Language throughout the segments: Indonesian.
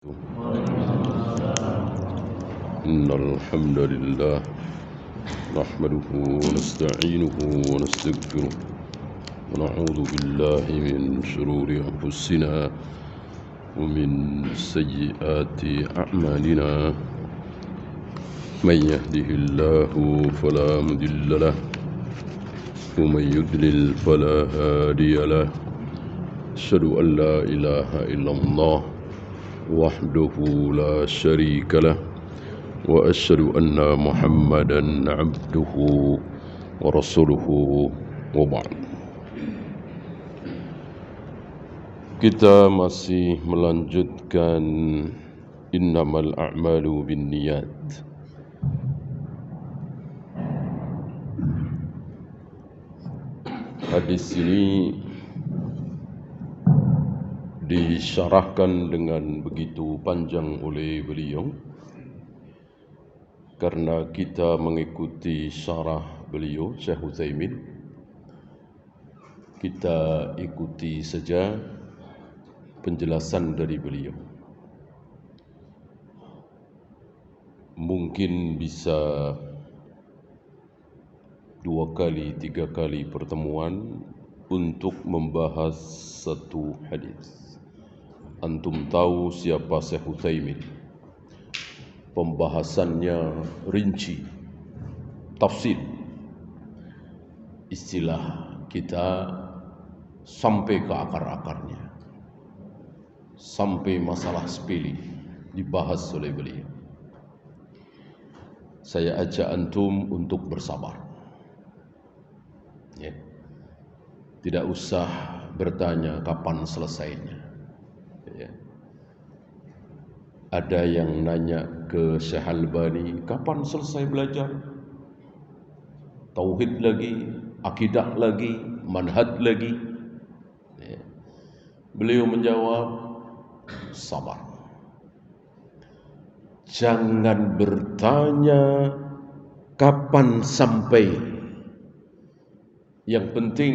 إن الحمد لله نحمده ونستعينه ونستغفره ونعوذ بالله من شرور أنفسنا ومن سيئات أعمالنا من يهده الله فلا مضل له ومن يضلل فلا هادي له أشهد أن لا إله إلا الله وحده لا شريك له وأشهد أن محمدا عبده ورسوله وبعد. Kita masih melanjutkan innamal a'malu binniyat. Hadis ini disyarahkan dengan begitu panjang oleh beliau karena kita mengikuti syarah beliau Syekh Utsaimin. Kita ikuti saja penjelasan dari beliau. Mungkin bisa 2 kali 3 kali pertemuan untuk membahas satu hadis. Antum tahu siapa Syekh Utsaimin? Pembahasannya rinci, tafsir, istilah kita sampai ke akar-akarnya, sampai masalah sepele dibahas oleh beliau. Saya ajak antum untuk bersabar, ya. Tidak usah bertanya kapan selesainya, ya. Ada yang nanya ke Syekh Albani, kapan selesai belajar? Tauhid lagi, akidah lagi, manhaj lagi. Ya. Beliau menjawab, sabar. Jangan bertanya kapan sampai. Yang penting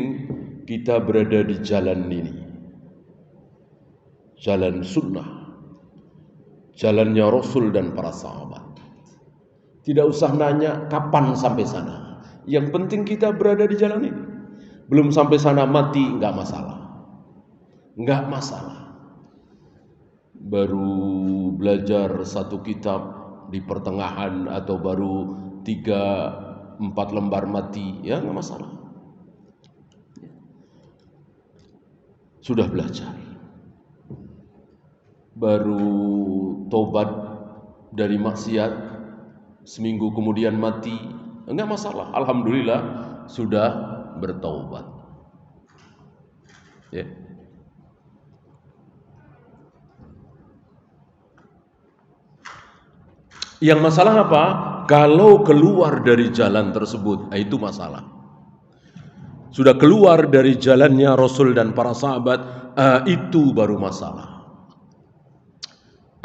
kita berada di jalan ini. Jalan sunnah. Jalannya Rasul dan para sahabat. Tidak usah nanya kapan sampai sana. Yang penting kita berada di jalan ini. Belum sampai sana mati, enggak masalah. Enggak masalah. Baru belajar satu kitab di pertengahan atau baru 3-4 lembar mati, ya enggak masalah. Sudah belajar. Baru tobat dari maksiat, seminggu kemudian mati, enggak masalah. Alhamdulillah sudah bertaubat. Ya. Yang masalah apa? Kalau keluar dari jalan tersebut, itu masalah. Sudah keluar dari jalannya Rasul dan para sahabat, itu baru masalah.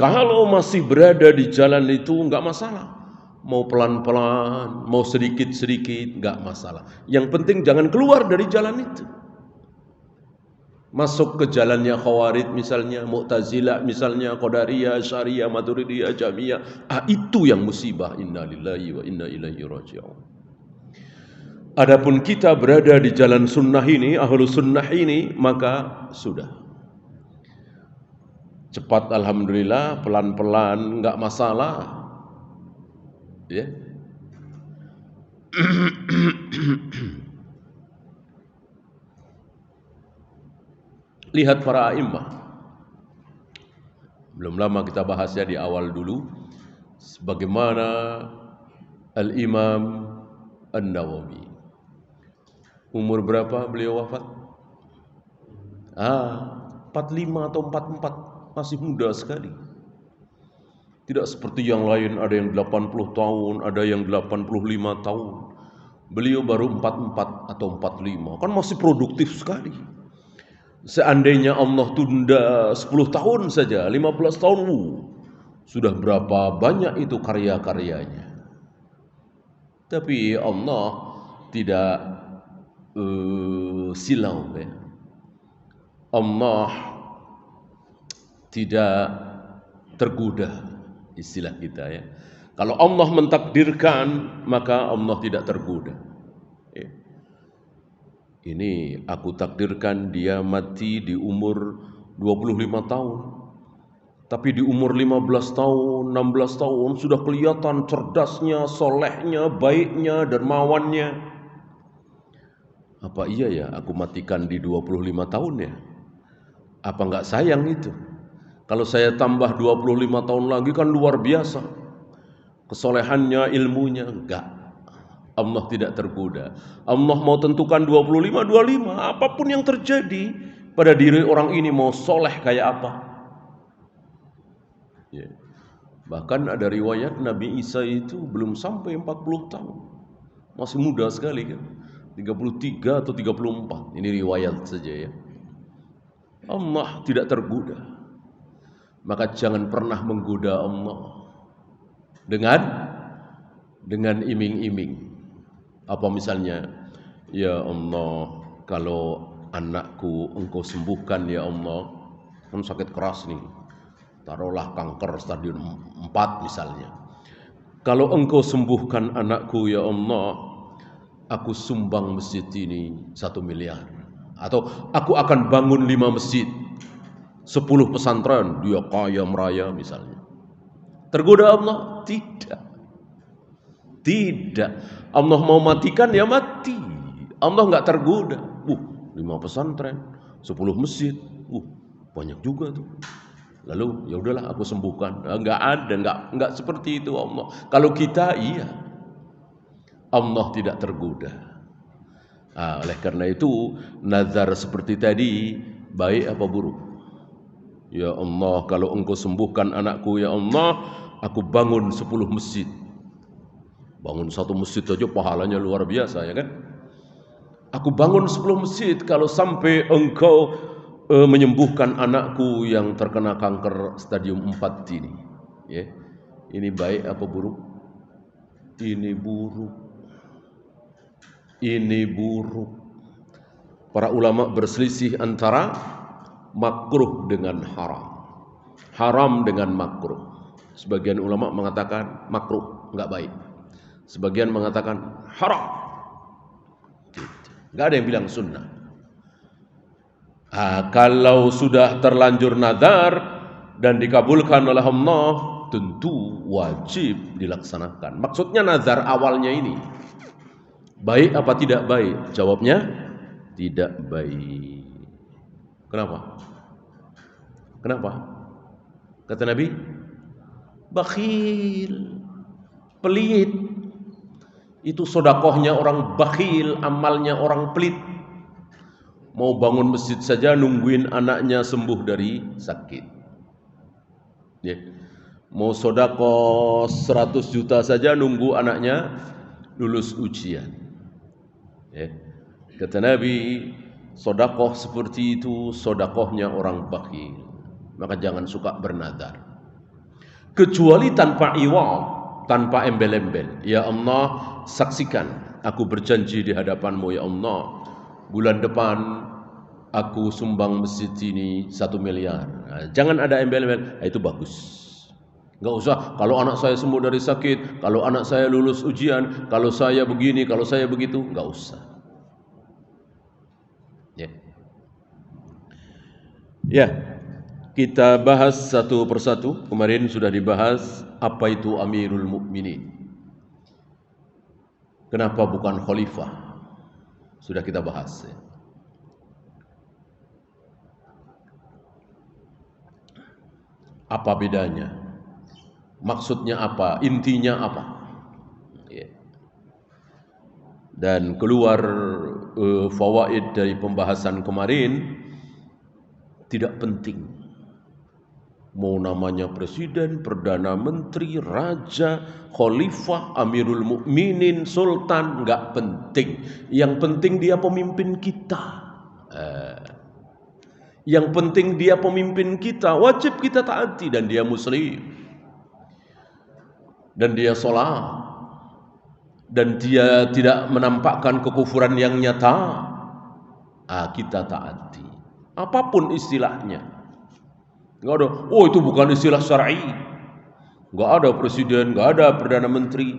Kalau masih berada di jalan itu enggak masalah. Mau pelan-pelan, mau sedikit-sedikit, enggak masalah. Yang penting jangan keluar dari jalan itu. Masuk ke jalannya Khawarij misalnya, Mu'tazilah misalnya, Qadariyah, Syariah, Maturidiyah, Jahmiyah, itu yang musibah. Inna lillahi wa inna ilaihi raji'un. Adapun kita berada di jalan sunnah ini, ahlu sunnah ini, maka sudah. Cepat alhamdulillah, pelan-pelan enggak masalah. Ya. Lihat para a'immah. Belum lama kita bahasnya di awal dulu. Sebagaimana Al-Imam An-Nawawi. Umur berapa beliau wafat? 45 atau 44. Masih muda sekali. Tidak seperti yang lain, ada yang 80 tahun, ada yang 85 tahun. Beliau baru 44 atau 45. Kan masih produktif sekali. Seandainya Allah tunda 10 tahun saja, 15 tahun, sudah berapa banyak itu karya-karyanya. Tapi Allah tidak silau, ya. Allah tidak tergoda, istilah kita ya. Kalau Allah mentakdirkan, maka Allah tidak tergoda. Ya. Ini aku takdirkan dia mati di umur 25 tahun. Tapi di umur 15 tahun, 16 tahun sudah kelihatan cerdasnya, solehnya, baiknya, dermawannya. Apa iya ya aku matikan di 25 tahun ya? Apa enggak sayang itu? Kalau saya tambah 25 tahun lagi kan luar biasa. Kesolehannya, ilmunya, enggak. Allah tidak tergoda. Allah mau tentukan 25, 25. Apapun yang terjadi pada diri orang ini, mau soleh kayak apa. Ya. Bahkan ada riwayat Nabi Isa itu belum sampai 40 tahun. Masih muda sekali kan. 33 atau 34. Ini riwayat saja ya. Allah tidak tergoda. Maka jangan pernah menggoda Allah dengan iming-iming. Apa misalnya, ya Allah, kalau anakku Engkau sembuhkan ya Allah, kan sakit keras nih, taruhlah kanker stadium 4 misalnya. Kalau Engkau sembuhkan anakku ya Allah, aku sumbang masjid ini 1 miliar. Atau aku akan bangun 5 masjid, 10 pesantren, dia kaya meraya misalnya. Tergoda Allah? Tidak. Tidak. Allah mau matikan ya mati. Allah enggak tergoda. 5 pesantren, 10 masjid. Banyak juga tuh. Lalu ya udahlah aku sembuhkan. Enggak ada, enggak seperti itu Allah. Kalau kita iya. Allah tidak tergoda. Oleh karena itu nazar seperti tadi baik apa buruk? Ya Allah, kalau Engkau sembuhkan anakku ya Allah, aku bangun 10 masjid. Bangun 1 masjid aja pahalanya luar biasa ya kan. Aku bangun 10 masjid kalau sampai Engkau menyembuhkan anakku yang terkena kanker stadium 4 ini. Ya. Ini baik apa buruk? Ini buruk. Ini buruk. Para ulama berselisih antara makruh dengan haram. Haram dengan makruh. Sebagian ulama mengatakan makruh, enggak baik. Sebagian mengatakan haram. Enggak ada yang bilang sunnah. Kalau sudah terlanjur nazar dan dikabulkan oleh Allah, tentu wajib dilaksanakan. Maksudnya nazar awalnya ini baik apa tidak baik? Jawabnya tidak baik. Kenapa? Kenapa? Kata Nabi, bakhil, pelit. Itu sodakohnya orang bakhil, amalnya orang pelit. Mau bangun masjid saja nungguin anaknya sembuh dari sakit. Ya. Mau sodakoh 100 juta saja nunggu anaknya lulus ujian. Ya. Kata Nabi, sodakoh seperti itu sodakohnya orang bakhil. Maka jangan suka bernadar. Kecuali tanpa iwal, tanpa embel-embel. Ya Allah, saksikan aku berjanji di hadapanmu ya Allah, bulan depan aku sumbang masjid ini 1 miliar. Jangan ada embel-embel. Itu bagus. Enggak usah kalau anak saya sembuh dari sakit, kalau anak saya lulus ujian, kalau saya begini, kalau saya begitu, enggak usah. Ya, kita bahas satu persatu. Kemarin sudah dibahas apa itu Amirul Mukminin. Kenapa bukan khalifah? Sudah kita bahas. Ya. Apa bedanya? Maksudnya apa? Intinya apa? Ya. Dan keluar fawaid dari pembahasan kemarin, tidak penting mau namanya presiden, perdana menteri, raja, khalifah, amirul mukminin, sultan, enggak penting. Yang penting dia pemimpin kita. Yang penting dia pemimpin kita, wajib kita taati, dan dia muslim, dan dia sholat, dan dia tidak menampakkan kekufuran yang nyata. Kita taati. Apapun istilahnya, Nggak ada. Oh, itu bukan istilah syar'i. Nggak ada presiden, nggak ada perdana menteri.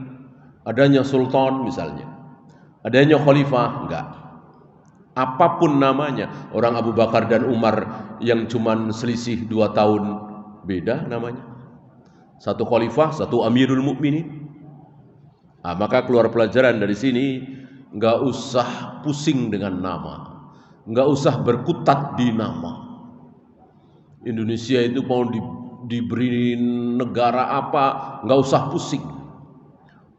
Adanya sultan misalnya. Adanya khalifah, enggak. Apapun namanya, orang Abu Bakar dan Umar yang cuman selisih 2 tahun beda namanya. Satu khalifah, satu Amirul Mukminin. Maka keluar pelajaran dari sini, nggak usah pusing dengan nama, nggak usah berkutat di nama. Indonesia itu mau diberi negara apa, nggak usah pusing.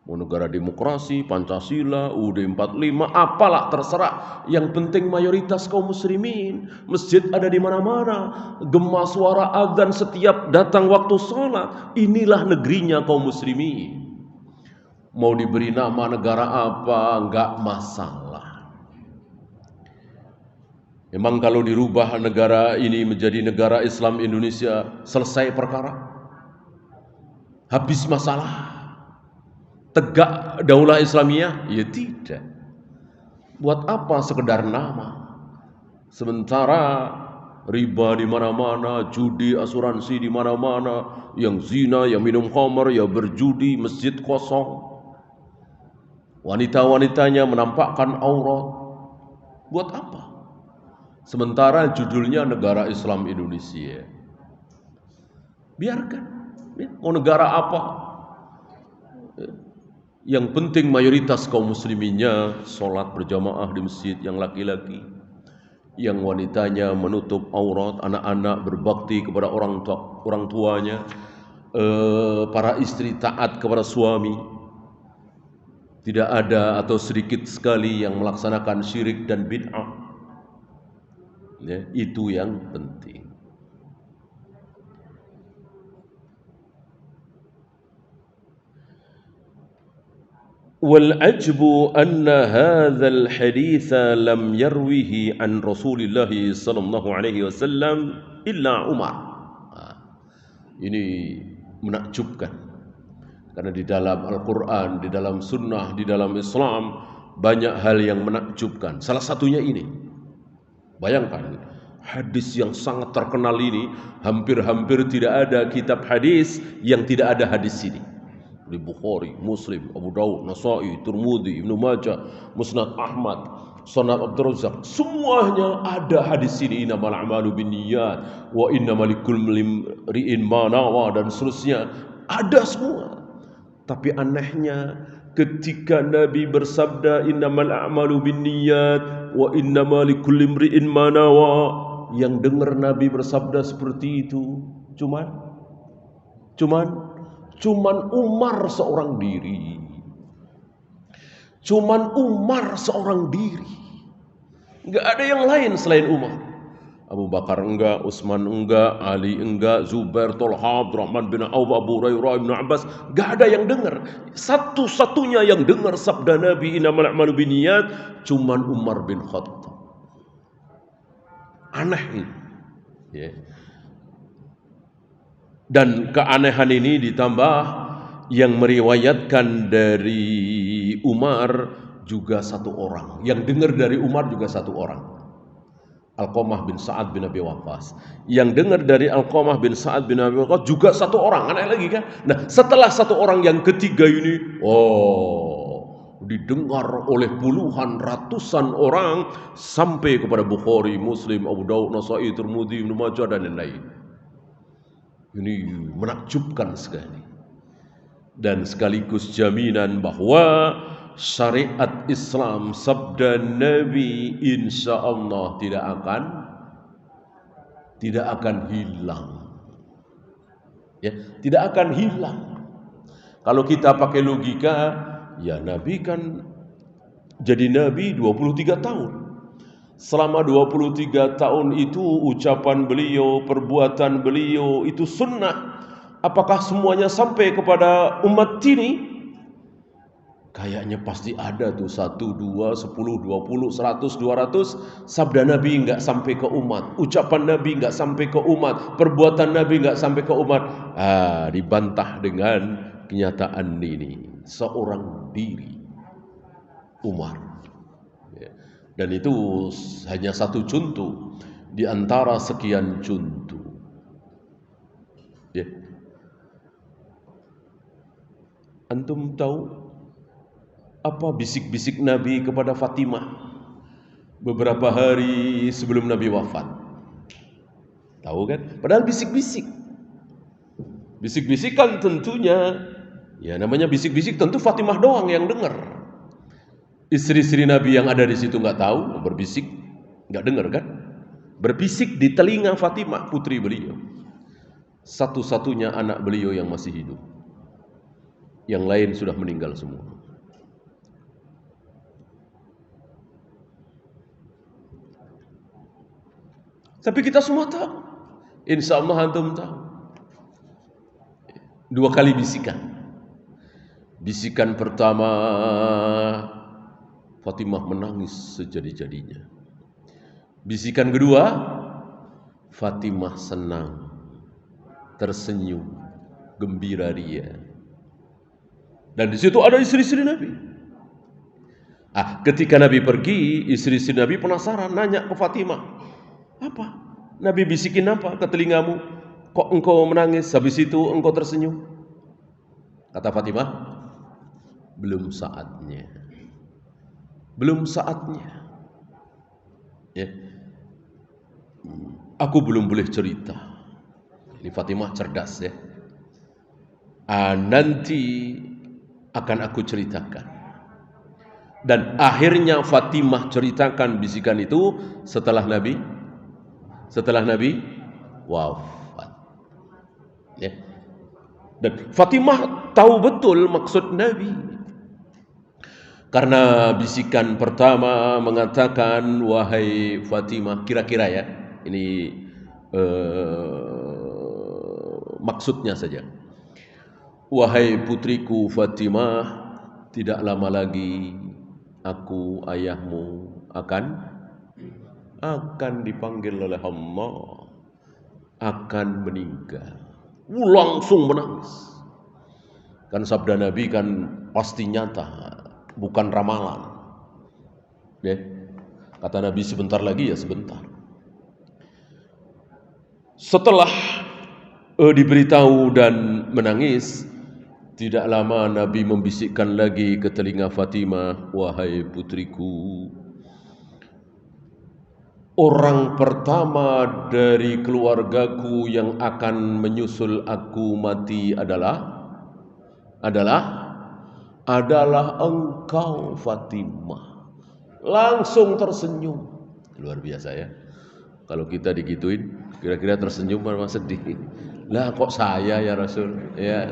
Mau negara demokrasi, Pancasila, UUD 45, apalah terserah. Yang penting mayoritas kaum muslimin. Masjid ada di mana-mana. Gema suara azan setiap datang waktu sholat. Inilah negerinya kaum muslimin. Mau diberi nama negara apa, enggak masalah. Memang kalau dirubah negara ini menjadi negara Islam Indonesia, selesai perkara? Habis masalah? Tegak daulah Islamiyah? Ya tidak. Buat apa sekedar nama? Sementara riba di mana-mana, judi, asuransi di mana-mana, yang zina, yang minum khamar, yang berjudi, masjid kosong. Wanita-wanitanya menampakkan aurat. Buat apa? Sementara judulnya negara Islam Indonesia. Biarkan. Mau negara apa? Yang penting mayoritas kaum musliminnya sholat berjamaah di masjid, yang laki-laki, yang wanitanya menutup aurat, anak-anak berbakti kepada orang tuanya, para istri taat kepada suami. Tidak ada atau sedikit sekali yang melaksanakan syirik dan bid'ah. Ya, itu yang penting. والعجب أن هذا الحديث لم يروه عن رسول الله صلى الله عليه وسلم إلا عمر. Ini menakjubkan karena di dalam Al-Quran, di dalam Sunnah, di dalam Islam banyak hal yang menakjubkan. Salah satunya ini. Bayangkan hadis yang sangat terkenal ini, hampir-hampir tidak ada kitab hadis yang tidak ada hadis ini. Di Bukhari, Muslim, Abu Daud, Nasai, Tirmidzi, Ibnu Majah, Musnad Ahmad, Sunan Abdul Razak, semuanya ada hadis ini. Innamal a'malu binniyat wa innamal likulli imri'in ma nawa, dan seterusnya. Ada semua. Tapi anehnya ketika Nabi bersabda innamal a'malu binniyat wa innamal likulli imri'in ma nawa, yang dengar Nabi bersabda seperti itu cuman Umar seorang diri. Cuman Umar seorang diri. Enggak ada yang lain selain Umar. Abu Bakar enggak, Utsman enggak, Ali enggak, Zubair, Talha, Abdurrahman bin Auf, Abu Hurairah, Ibnu Abbas, enggak ada yang dengar. Satu-satunya yang dengar sabda Nabi innamal a'malu binniyat cuman Umar bin Khattab. Aneh ini. Ya. Dan keanehan ini ditambah yang meriwayatkan dari Umar juga satu orang. Yang dengar dari Umar juga satu orang. Alqamah bin Sa'ad bin Abi Waqqas. Yang dengar dari Alqamah bin Sa'ad bin Abi Waqqas juga satu orang. Aneh lagi kan? Nah, setelah satu orang yang ketiga ini, didengar oleh puluhan, ratusan orang sampai kepada Bukhari, Muslim, Abu Daud, Nasai, Tirmidzi, Ibnu Majah dan lain-lain. Ini menakjubkan sekali. Dan sekaligus jaminan bahwa syariat Islam, sabda Nabi, insya Allah tidak akan hilang. Ya, tidak akan hilang. Kalau kita pakai logika, ya Nabi kan jadi Nabi 23 tahun. Selama 23 tahun itu ucapan beliau, perbuatan beliau itu sunnah. Apakah semuanya sampai kepada umat ini? Kayaknya pasti ada tuh 1, 2, 10, 20, 100, 200 sabda Nabi enggak sampai ke umat. Ucapan Nabi enggak sampai ke umat. Perbuatan Nabi enggak sampai ke umat. Dibantah dengan kenyataan ini. Seorang diri, Umar. Dan itu hanya satu contoh di antara sekian contoh. Antum tahu apa bisik-bisik Nabi kepada Fatimah beberapa hari sebelum Nabi wafat? Tahu kan? Padahal bisik-bisik. Bisik-bisik kan tentunya, ya namanya bisik-bisik tentu Fatimah doang yang dengar. Istri-istri Nabi yang ada di situ nggak tahu, berbisik, nggak dengar kan? Berbisik di telinga Fatimah, putri beliau. Satu-satunya anak beliau yang masih hidup. Yang lain sudah meninggal semua. Tapi kita semua tahu. Insya Allah antum tahu. 2 kali bisikan. Bisikan pertama, Fatimah menangis sejadi-jadinya. Bisikan kedua, Fatimah senang, tersenyum, gembira ria. Dan di situ ada istri-istri Nabi. Ketika Nabi pergi, istri-istri Nabi penasaran, nanya ke Fatimah, apa? Nabi bisikin apa ke telingamu? Kok engkau menangis, habis itu engkau tersenyum? Kata Fatimah, belum saatnya. Belum saatnya. Ya. Aku belum boleh cerita. Ini Fatimah cerdas ya. Nanti akan aku ceritakan. Dan akhirnya Fatimah ceritakan bisikan itu setelah Nabi wafat. Ya. Dan Fatimah tahu betul maksud Nabi. Karena bisikan pertama mengatakan, wahai Fatimah, kira-kira ya, ini maksudnya saja. Wahai putriku Fatimah, tidak lama lagi aku ayahmu akan dipanggil oleh Allah, akan meninggal. Langsung menangis. Kan sabda Nabi kan pasti nyata, bukan ramalan. Ya. Kata Nabi sebentar lagi ya sebentar. Setelah diberitahu dan menangis, tidak lama Nabi membisikkan lagi ke telinga Fatimah, wahai putriku, orang pertama dari keluargaku yang akan menyusul aku mati adalah engkau Fatimah. Langsung tersenyum. Luar biasa ya. Kalau kita digituin, kira-kira tersenyum apa sedih? Lah kok saya ya Rasul? Ya.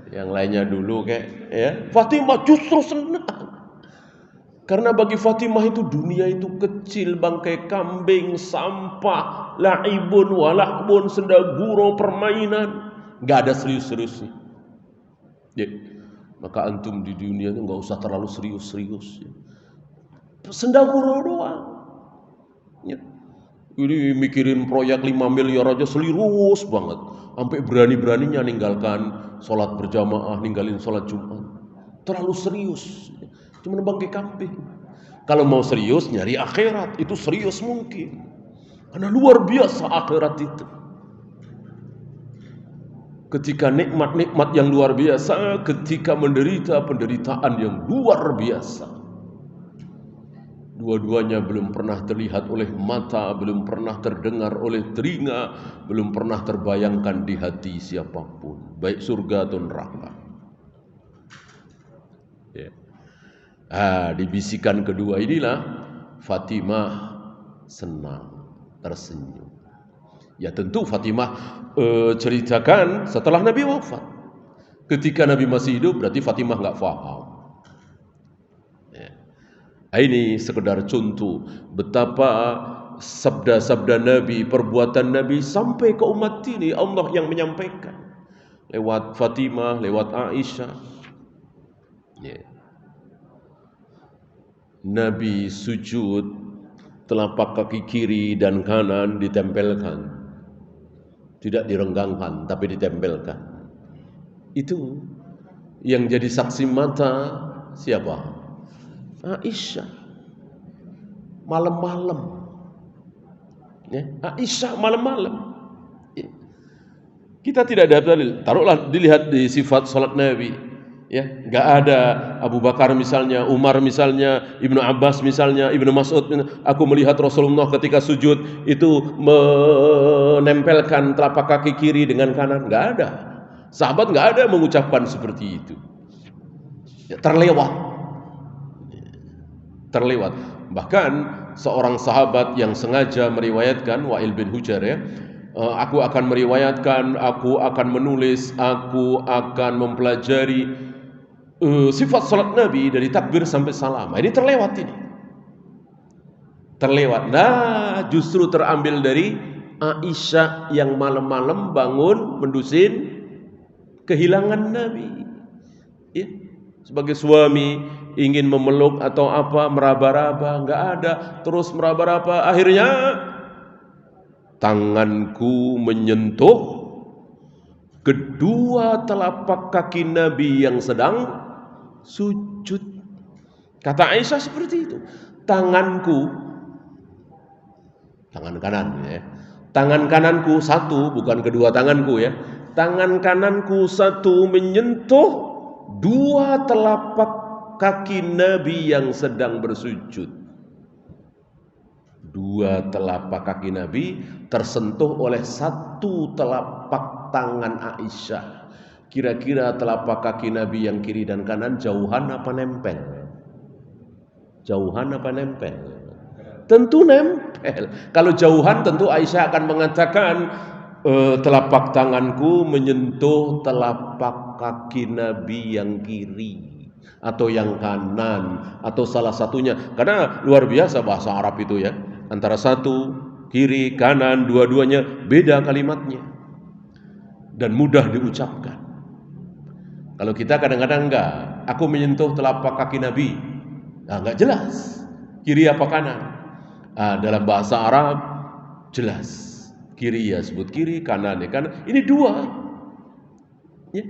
Yang lainnya dulu kayak ya. Fatimah justru senang. Karena bagi Fatimah itu dunia itu kecil, bangkai kambing, sampah, laibun, walakbun, sendaguro, permainan. Gak ada serius-seriusnya. Ya. Maka antum di dunia itu gak usah terlalu serius-serius. Ya. Sendaguro doang. Ya. Ini mikirin proyek 5 miliar aja serius banget. Sampai berani-beraninya ninggalkan sholat berjamaah, ninggalin sholat Jumat. Terlalu serius. Cuma bangkai kambing. Kalau mau serius nyari akhirat, itu serius mungkin. Karena luar biasa akhirat itu. Ketika nikmat-nikmat yang luar biasa, ketika menderita penderitaan yang luar biasa. Dua-duanya belum pernah terlihat oleh mata, belum pernah terdengar oleh telinga, belum pernah terbayangkan di hati siapapun, baik surga atau neraka. Ya. Di bisikan kedua inilah Fatimah senang, tersenyum. Ya tentu Fatimah ceritakan setelah Nabi wafat. Ketika Nabi masih hidup berarti Fatimah nggak paham. Ya. Ini sekedar contoh betapa sabda-sabda Nabi, perbuatan Nabi sampai ke umat ini Allah yang menyampaikan lewat Fatimah, lewat Aisyah. Ya. Nabi sujud, telapak kaki kiri dan kanan ditempelkan, tidak direnggangkan tapi ditempelkan. Itu yang jadi saksi mata siapa? Aisyah. Malam-malam. Ya, Aisyah malam-malam. Ya. Kita tidak ada dalil. Taruhlah dilihat di sifat salat Nabi. Ya, nggak ada Abu Bakar misalnya, Umar misalnya, Ibnu Abbas misalnya, Ibnu Mas'ud. Aku melihat Rasulullah ketika sujud itu menempelkan telapak kaki kiri dengan kanan. Nggak ada. Sahabat nggak ada mengucapkan seperti itu. Ya, terlewat. Bahkan seorang sahabat yang sengaja meriwayatkan, Wa'il bin Hujr ya, aku akan meriwayatkan, aku akan menulis, aku akan mempelajari sifat salat Nabi dari takbir sampai salam. Ini terlewat ini. Nah, justru terambil dari Aisyah yang malam-malam bangun mendusin kehilangan Nabi. Ya. Sebagai suami ingin memeluk atau apa, meraba-raba, enggak ada, terus meraba-raba, akhirnya tanganku menyentuh kedua telapak kaki Nabi yang sedang sujud. Kata Aisyah seperti itu. Tanganku, tangan kanan ya. Tangan kananku satu, bukan kedua tanganku ya. Tangan kananku satu menyentuh dua telapak kaki Nabi yang sedang bersujud. Dua telapak kaki Nabi tersentuh oleh satu telapak tangan Aisyah. Kira-kira telapak kaki Nabi yang kiri dan kanan jauhan apa nempel? Jauhan apa nempel? Tentu nempel. Kalau jauhan tentu Aisyah akan mengatakan telapak tanganku menyentuh telapak kaki Nabi yang kiri atau yang kanan atau salah satunya. Karena luar biasa bahasa Arab itu ya. Antara satu, kiri, kanan, dua-duanya beda kalimatnya. Dan mudah diucapkan. Kalau kita kadang-kadang enggak, aku menyentuh telapak kaki Nabi, nah, enggak jelas kiri apa kanan. Dalam bahasa Arab jelas, kiri ya sebut kiri, kanan ya kanan. Ini dua. Ya.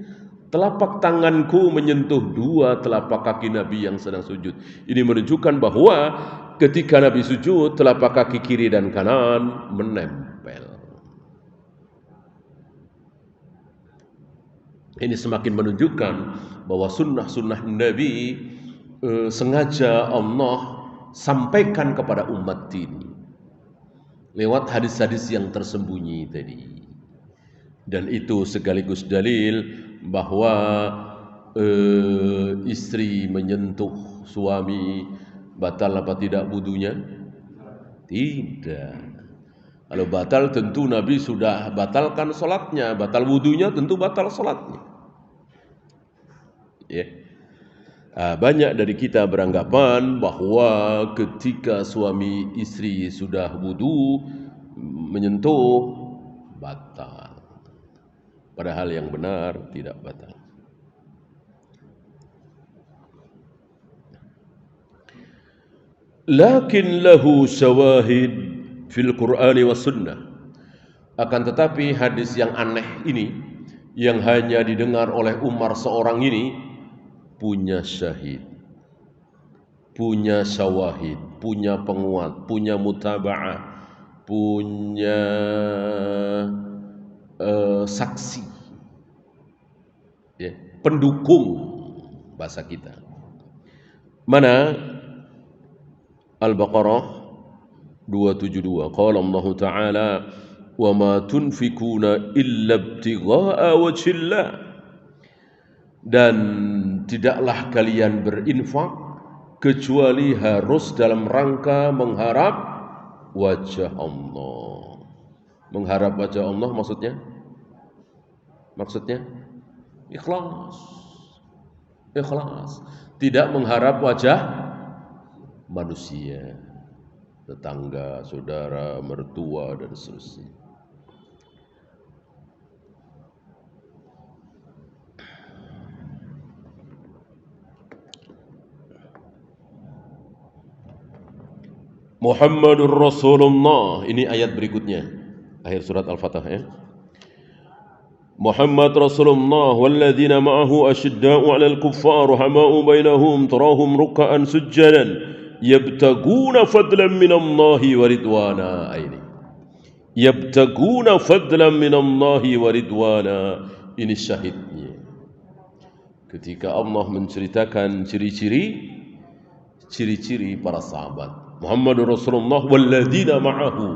Telapak tanganku menyentuh dua telapak kaki Nabi yang sedang sujud. Ini menunjukkan bahwa ketika Nabi sujud, telapak kaki kiri dan kanan menempel. Ini semakin menunjukkan bahwa sunnah-sunnah Nabi sengaja Allah sampaikan kepada umat ini lewat hadis-hadis yang tersembunyi tadi. Dan itu sekaligus dalil bahwa istri menyentuh suami batal apa tidak wudunya? Tidak. Kalau batal tentu Nabi sudah batalkan sholatnya, batal wudunya tentu batal sholatnya. Ya. Banyak dari kita beranggapan bahwa ketika suami istri sudah wudu menyentuh batal. Padahal yang benar tidak batal. Lakin lahu syawahid fil Qur'ani was sunnah. Akan tetapi hadis yang aneh ini yang hanya didengar oleh Umar seorang ini punya syahid, punya syawahid, punya penguat, punya mutaba'ah, punya saksi, ya, pendukung bahasa kita. Mana? Al-Baqarah 272. Qala Allah Ta'ala, "Wa ma tunfikuna illa ibtigha'a wajhillah." Dan tidaklah kalian berinfak kecuali harus dalam rangka mengharap wajah Allah. Mengharap wajah Allah maksudnya? Maksudnya ikhlas. Ikhlas. Tidak mengharap wajah manusia, tetangga, saudara, mertua dan seterusnya. Muhammadur Rasulullah. Ini ayat berikutnya, akhir surat Al-Fatihah ya. Muhammad Rasulullah walladzina ma'ahu asyidda'u 'alal kuffar rahama'u bainahum tarahum ruk'an sujjadan yabtaguna fadlan minallahi wa ridwana. Ini yabtaguna fadlan minallahi wa ridwana. Ini syahidnya. ketika Allah menceritakan ciri-ciri para sahabat. Muhammadur Rasulullah walladzina ma'ahu.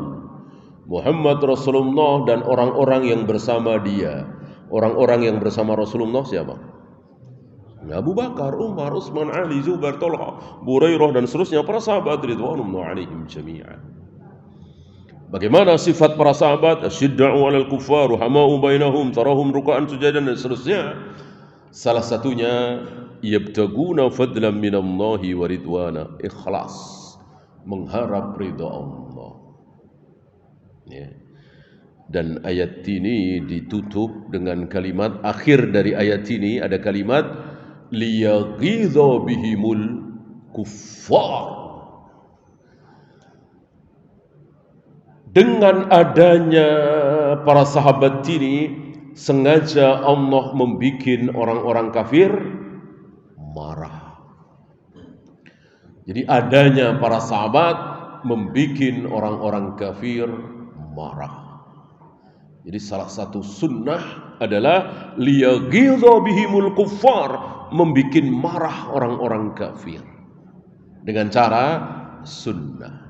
Muhammad Rasulullah dan orang-orang yang bersama dia. Orang-orang yang bersama Rasulullah siapa? Abu Bakar, Umar, Utsman, Ali, Zubair, Talha, Burairah dan seterusnya para sahabat ridwanullah alaihim jami'an. Bagaimana sifat para sahabat? Asyidda'u 'alal kuffar, ruhama'u bainahum, tarahum ruk'an sujadan dan seterusnya. Salah satunya yabtaguna fadlan minallahi wa ridwana, ikhlas, mengharap ridha Allah. Ya. Dan ayat ini ditutup dengan kalimat akhir dari ayat ini ada kalimat liyaghidha bihimul kuffar. Dengan adanya para sahabat ini sengaja Allah membuat orang-orang kafir marah. Jadi adanya para sahabat membuat orang-orang kafir marah. Jadi salah satu sunnah adalah liyaghidha bihimul kuffar, membuat marah orang-orang kafir dengan cara sunnah.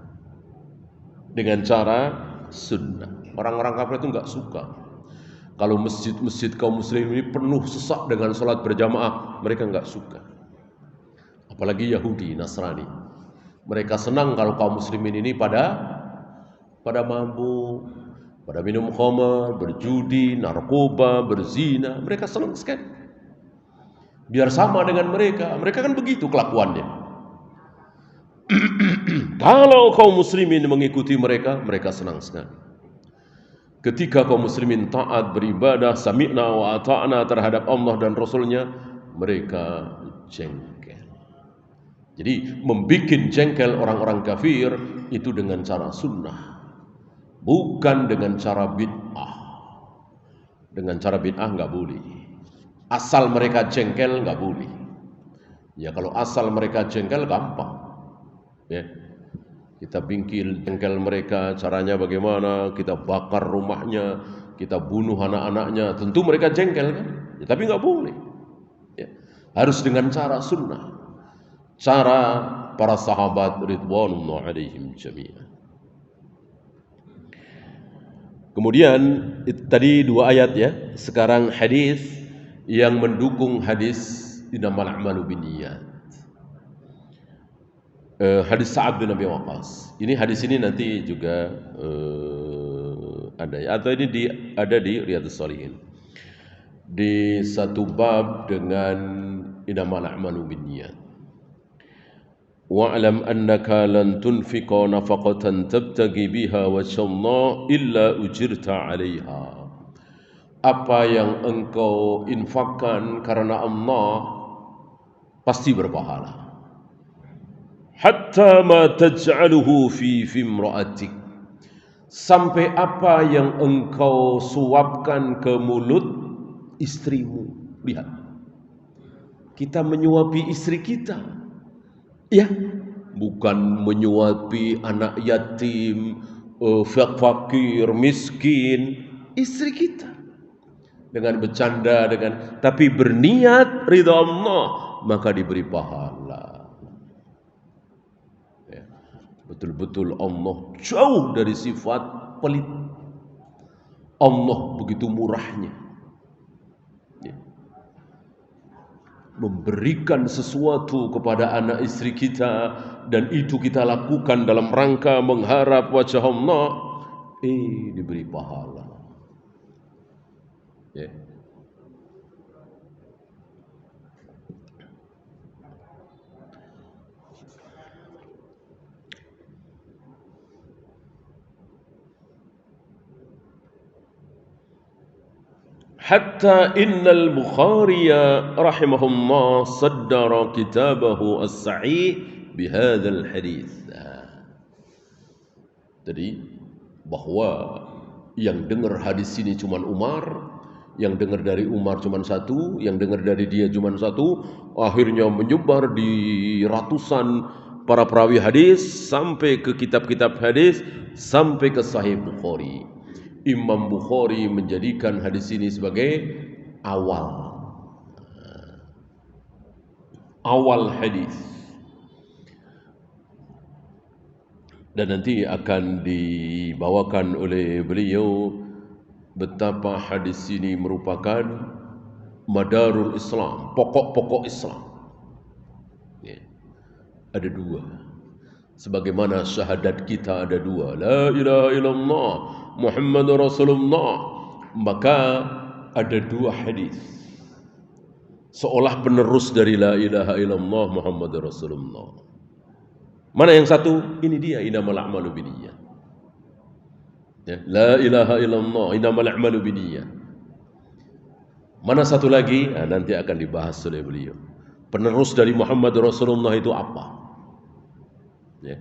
Dengan cara sunnah. Orang-orang kafir itu enggak suka kalau masjid-masjid kaum muslim ini penuh sesak dengan salat berjamaah, mereka enggak suka. Apalagi Yahudi, Nasrani. Mereka senang kalau kaum muslimin ini pada mabuk, pada minum khamar, berjudi, narkoba, berzina. Mereka senang sekali. Biar sama dengan mereka. Mereka kan begitu kelakuannya. Kalau kaum muslimin mengikuti mereka, mereka senang sekali. Ketika kaum muslimin taat beribadah, sami'na wa ata'na terhadap Allah dan Rasulnya, mereka jengkel. Jadi membikin jengkel orang-orang kafir itu dengan cara sunnah, bukan dengan cara bid'ah. Dengan cara bid'ah nggak boleh. Asal mereka jengkel nggak boleh. Ya kalau asal mereka jengkel gampang. Ya. Kita bingkil jengkel mereka, caranya bagaimana? Kita bakar rumahnya, kita bunuh anak-anaknya. Tentu mereka jengkel kan? Ya, tapi nggak boleh. Ya. Harus dengan cara sunnah, cara para sahabat ridwanullah alaihim jami'an. Kemudian tadi dua ayat ya. Sekarang hadis yang mendukung hadis innamal a'malu binniyat. Hadis Sa'ad bin Abi Waqqas. Ini hadis ini nanti juga ada ya, atau ini ada di Riyadhus Shalihin. Di satu bab dengan innamal a'malu binniyat. Wa'lam annaka lan tunfiqa nafaqatan tabtaghi biha wajhallah illa ujirta 'alaiha. Apa yang engkau infakkan karena Allah pasti berpahala. Hatta ma taj'aluhu fi imra'atik, sampai apa yang engkau suapkan ke mulut istrimu. Lihat, kita menyuapi istri kita, ya, bukan menyuapi anak yatim, fakir, miskin, istri kita dengan bercanda, tapi berniat ridha Allah, maka diberi pahala. Betul-betul Allah jauh dari sifat pelit. Allah begitu murahnya. Ya. Memberikan sesuatu kepada anak istri kita dan itu kita lakukan dalam rangka mengharap wajah Allah, diberi pahala. Ya. Hatta innal Bukhari rahimahullah saddara kitabahu as-sahih bihadzal hadis. Jadi bahwa yang dengar hadis ini cuma Umar, yang dengar dari Umar cuma satu, yang dengar dari dia cuma satu, akhirnya menyebar di ratusan para perawi hadis sampai ke kitab-kitab hadis, sampai ke Sahih Bukhari. Imam Bukhari menjadikan hadis ini sebagai awal. awal hadis. Dan nanti akan dibawakan oleh beliau betapa hadis ini merupakan madarul Islam, pokok-pokok Islam. Ya. Ada dua. Sebagaimana syahadat kita ada dua, la ilaha illallah Muhammadur Rasulullah, maka ada dua hadis seolah penerus dari la ilaha illallah Muhammadur Rasulullah. Mana yang satu? Ini dia, innamal a'malu binniyat. Ya, la ilaha illallah innamal a'malu binniyat. Mana satu lagi? Nah, nanti akan dibahas oleh beliau. Penerus dari Muhammad Rasulullah itu apa? Ya.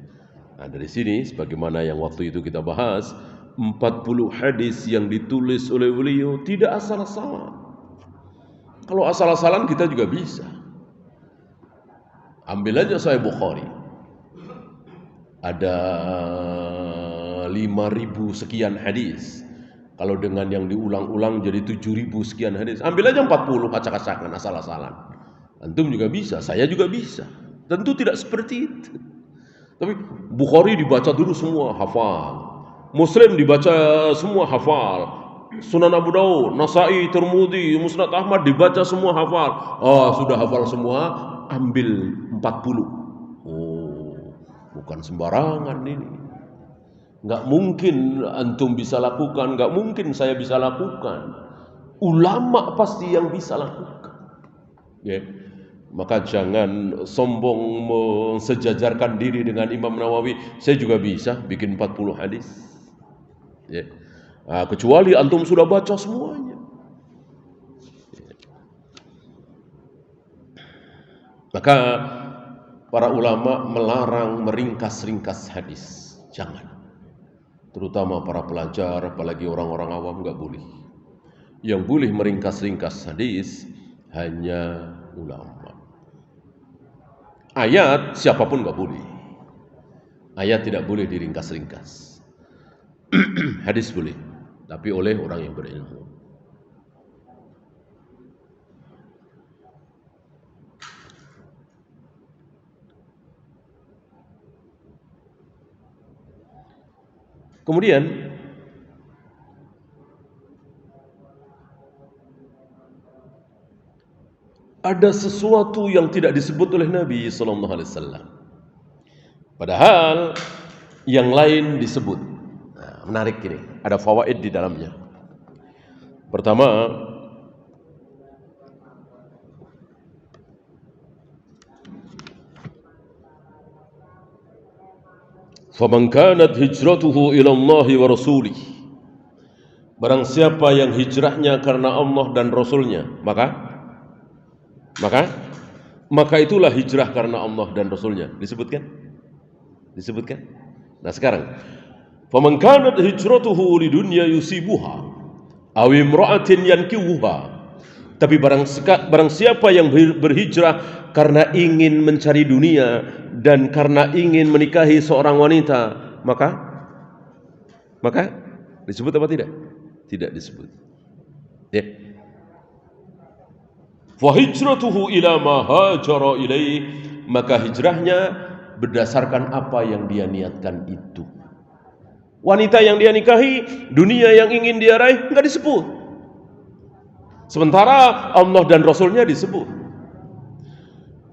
Nah, dari sini sebagaimana yang waktu itu kita bahas, 40 hadis yang ditulis oleh beliau tidak asal-asalan. Kalau asal-asalan kita juga bisa. Ambil aja Sahih Bukhari. Ada 5.000 sekian hadis. Kalau dengan yang diulang-ulang jadi 7.000 sekian hadis. Ambil aja 40 acak-acakan asal-asalan. Antum juga bisa, saya juga bisa. Tentu tidak seperti itu. Tapi Bukhari dibaca dulu semua hafal. Muslim dibaca semua hafal. Sunan Abu Daud, Nasai, Tirmidzi, Musnad Ahmad dibaca semua hafal. Sudah hafal semua, ambil 40. Bukan sembarangan ini. Enggak mungkin antum bisa lakukan, enggak mungkin saya bisa lakukan. Ulama pasti yang bisa lakukan. Ya. Maka jangan sombong mensejajarkan diri dengan Imam Nawawi. Saya juga bisa bikin 40 hadis. Ya. Kecuali antum sudah baca semuanya. Maka para ulama melarang meringkas-ringkas hadis. Jangan. Terutama para pelajar, apalagi orang-orang awam enggak boleh. Yang boleh meringkas-ringkas hadis hanya ulama. Ayat siapapun enggak boleh. Ayat tidak boleh diringkas-ringkas. Hadis boleh, tapi oleh orang yang berilmu. Kemudian ada sesuatu yang tidak disebut oleh Nabi sallallahu alaihi wasallam. Padahal yang lain disebut. Nah, menarik ini, ada fawaid di dalamnya. Pertama, faman kanat hijratuhu ila Allah wa rasulih. Barang siapa yang hijrahnya karena Allah dan Rasulnya, maka itulah hijrah karena Allah dan Rasulnya. Disebutkan? Nah sekarang, faman kanat hijratuhu lidunya yusibuha aw imra'atin yankihuha. Tapi barang siapa yang berhijrah karena ingin mencari dunia dan karena ingin menikahi seorang wanita, maka disebut apa tidak? Tidak disebut. Ya. Fa hijratuhu ila ma hajara ilaih, maka hijrahnya berdasarkan apa yang dia niatkan itu. Wanita yang dia nikahi, dunia yang ingin dia raih enggak disebut. Sementara Allah dan Rasulnya disebut.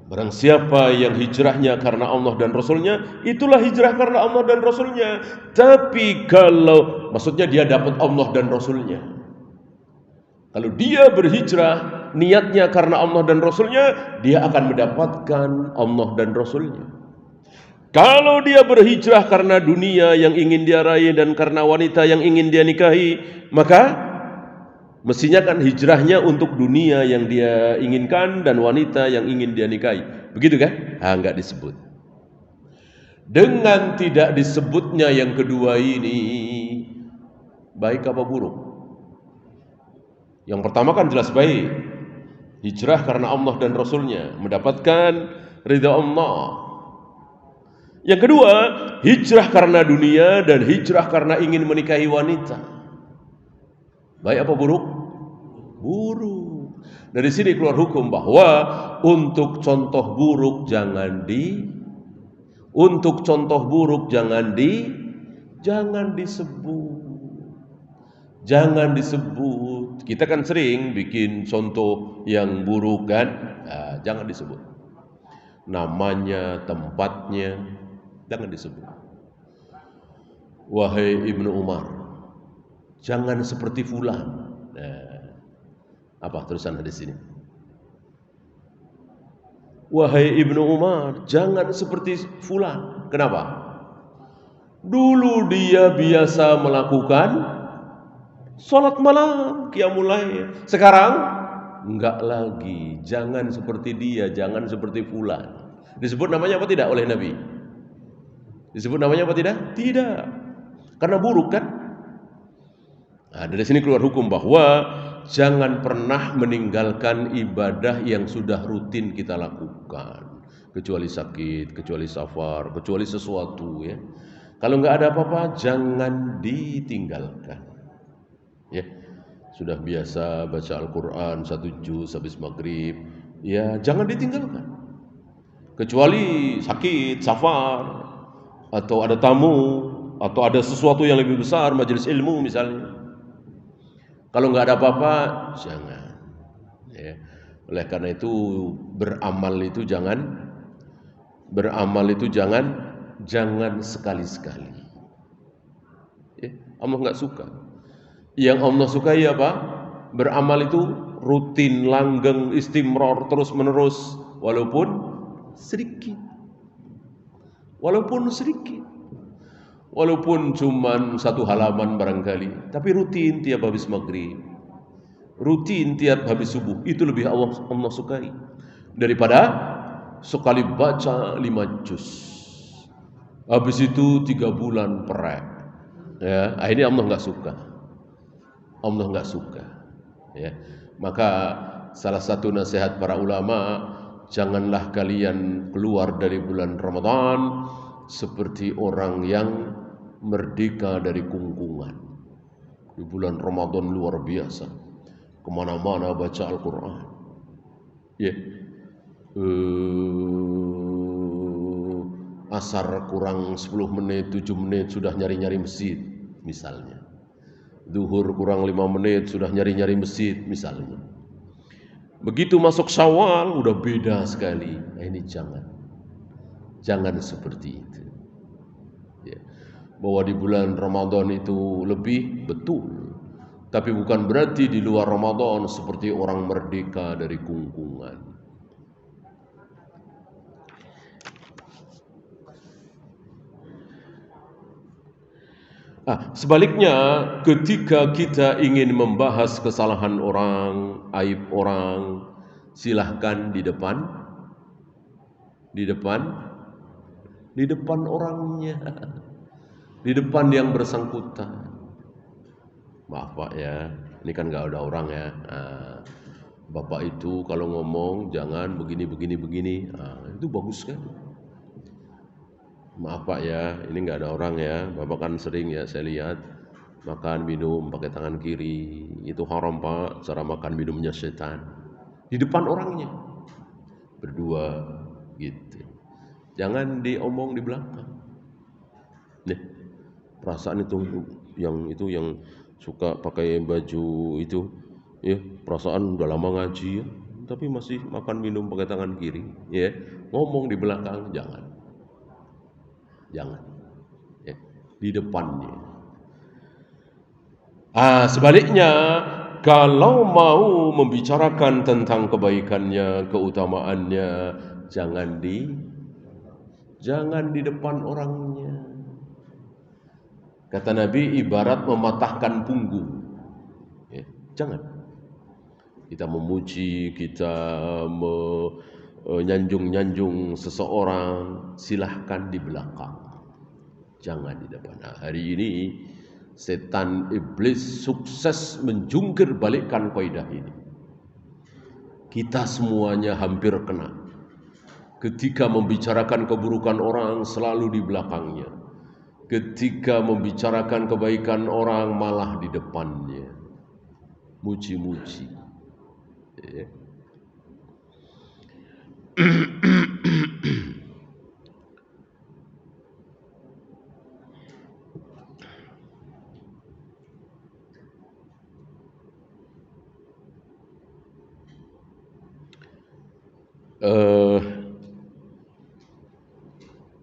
Barang siapa yang hijrahnya karena Allah dan Rasulnya, itulah hijrah karena Allah dan Rasulnya. Tapi kalau maksudnya dia dapat Allah dan Rasulnya. Kalau dia berhijrah niatnya karena Allah dan Rasulnya, dia akan mendapatkan Allah dan Rasulnya. Kalau dia berhijrah karena dunia yang ingin dia raih dan karena wanita yang ingin dia nikahi, maka mestinya kan hijrahnya untuk dunia yang dia inginkan dan wanita yang ingin dia nikahi. Begitu kan? Enggak disebut. Dengan tidak disebutnya yang kedua ini, baik apa buruk? Yang pertama kan jelas baik. Hijrah karena Allah dan Rasulnya, mendapatkan ridha Allah. Yang kedua, hijrah karena dunia dan hijrah karena ingin menikahi wanita. Baik apa buruk? Buruk. Dari sini keluar hukum bahwa untuk contoh buruk jangan disebut. Jangan disebut. Kita kan sering bikin contoh yang buruk kan? Nah, jangan disebut. Namanya, tempatnya, jangan disebut. Wahai Ibnu Umar, jangan seperti fulan. Nah, apa tulisan hadis ini? Wahai Ibnu Umar, jangan seperti fulan. Kenapa? Dulu dia biasa melakukan sholat malam, qiyamul lail. Sekarang enggak lagi. Jangan seperti dia, jangan seperti fulan. Disebut namanya apa tidak oleh Nabi? Disebut namanya apa tidak? Tidak. Karena buruk kan? Nah, dari sini keluar hukum bahwa jangan pernah meninggalkan ibadah yang sudah rutin kita lakukan, kecuali sakit, kecuali safar, kecuali sesuatu ya. Kalau nggak ada apa-apa, jangan ditinggalkan. Ya, sudah biasa baca Al-Quran 1 juz habis maghrib, ya jangan ditinggalkan. Kecuali sakit, safar, atau ada tamu, atau ada sesuatu yang lebih besar, majelis ilmu misalnya. Kalau nggak ada apa-apa, jangan. Ya. Oleh karena itu beramal itu jangan sekali-sekali. Ya. Allah nggak suka. Yang Allah sukai apa? Beramal itu rutin, langgeng, istimror, terus menerus, walaupun sedikit. Walaupun cuma 1 halaman barangkali, tapi rutin tiap habis maghrib, rutin tiap habis subuh, itu lebih Allah sukai daripada sekali baca 5 juz, habis itu 3 bulan perek. Ya, ini Allah nggak suka. Ya, maka salah satu nasihat para ulama, janganlah kalian keluar dari bulan Ramadan seperti orang yang merdeka dari kungkungan. Di bulan Ramadan luar biasa, kemana-mana baca Al-Quran. Ya, asar kurang 10 menit, 7 menit sudah nyari-nyari masjid misalnya. Zuhur kurang 5 menit sudah nyari-nyari masjid misalnya. Begitu masuk Syawal udah beda sekali. Nah, ini jangan seperti itu. Ya. Bahwa di bulan Ramadan itu lebih, betul. Tapi bukan berarti di luar Ramadan seperti orang merdeka dari kungkungan. Sebaliknya, ketika kita ingin membahas kesalahan orang, aib orang, silahkan di depan orangnya, di depan yang bersangkutan. Maaf Pak ya, ini kan nggak ada orang ya. Bapak itu kalau ngomong jangan begini. Itu bagus kan? Maaf Pak ya, ini nggak ada orang ya. Bapak kan sering ya saya lihat makan minum pakai tangan kiri. Itu haram Pak, cara makan minumnya setan. Di depan orangnya berdua gitu. Jangan diomong di belakang. Nih, perasaan itu yang suka pakai baju itu ya, perasaan udah lama ngaji ya, tapi masih makan minum pakai tangan kiri ya. Ngomong di belakang jangan ya, di depannya. Sebaliknya, kalau mau membicarakan tentang kebaikannya, keutamaannya, jangan di depan orangnya. Kata Nabi, ibarat mematahkan punggung. Ya, jangan. Kita memuji, kita nyanjung seseorang, silahkan di belakang, jangan di depan. Hari ini setan iblis sukses menjungkir balikkan kaidah ini. Kita semuanya hampir kena. Ketika membicarakan keburukan orang selalu di belakangnya. Ketika membicarakan kebaikan orang malah di depannya. Muji-muji. Ya.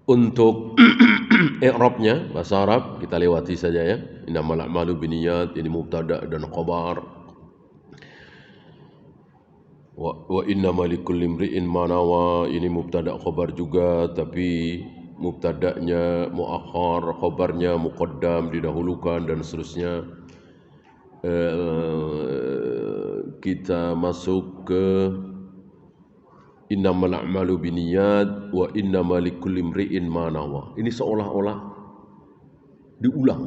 Untuk i'rabnya bahasa Arab kita lewati saja ya. Innamal a'malu binniyat, ini mubtada dan khabar. Wa innamal likulli imri'in ma nawa, ini mubtada khabar juga tapi mubtada'nya muakhar, khabarnya muqaddam didahulukan dan seterusnya. Kita masuk ke innamal a'malu binniyat wa innamal likulli imri'in ma nawa. Ini seolah-olah diulang.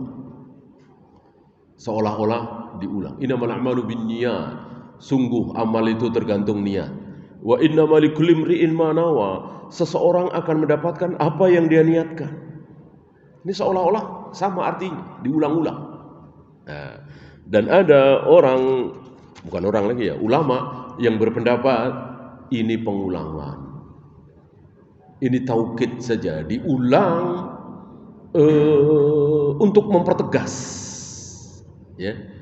Seolah-olah diulang. Innamal a'malu binniyat. Sungguh amal itu tergantung niat. Wa innamal likulli imri'in ma nawa. Seseorang akan mendapatkan apa yang dia niatkan. Ini seolah-olah sama artinya, diulang-ulang. Nah, dan ada orang, bukan orang lagi ya, ulama yang berpendapat ini pengulangan. Ini taukid saja, diulang untuk mempertegas. Ya.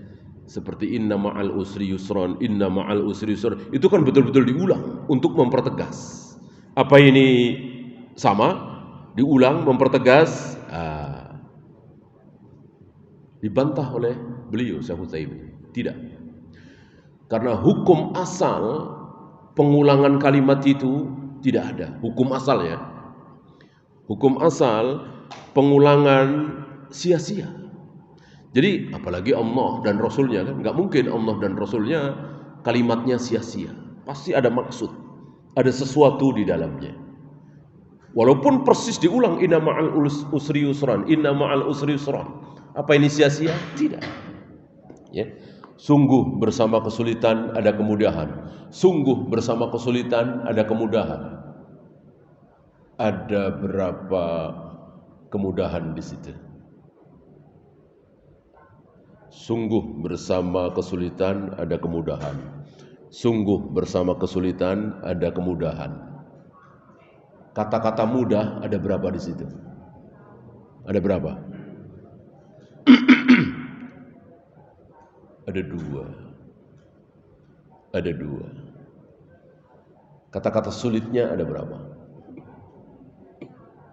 Seperti inna ma'al usri yusran, inna ma'al usri yusran. Itu kan betul-betul diulang untuk mempertegas. Apa ini sama? Diulang, mempertegas. Dibantah oleh beliau Syekh Utsaimin. Tidak. Karena hukum asal pengulangan kalimat itu tidak ada. Hukum asal ya. Hukum asal pengulangan sia-sia. Jadi apalagi Allah dan Rasulnya kan. Nggak mungkin Allah dan Rasulnya kalimatnya sia-sia. Pasti ada maksud. Ada sesuatu di dalamnya. Walaupun persis diulang inna ma'al usri yusran, inna ma'al usri yusran. Apa ini sia-sia? Tidak. Ya. Sungguh bersama kesulitan ada kemudahan. Sungguh bersama kesulitan ada kemudahan. Ada berapa kemudahan di situ? Sungguh bersama kesulitan ada kemudahan. Sungguh bersama kesulitan ada kemudahan. Kata-kata mudah ada berapa di situ? Ada berapa? Ada dua. Ada dua. Kata-kata sulitnya ada berapa?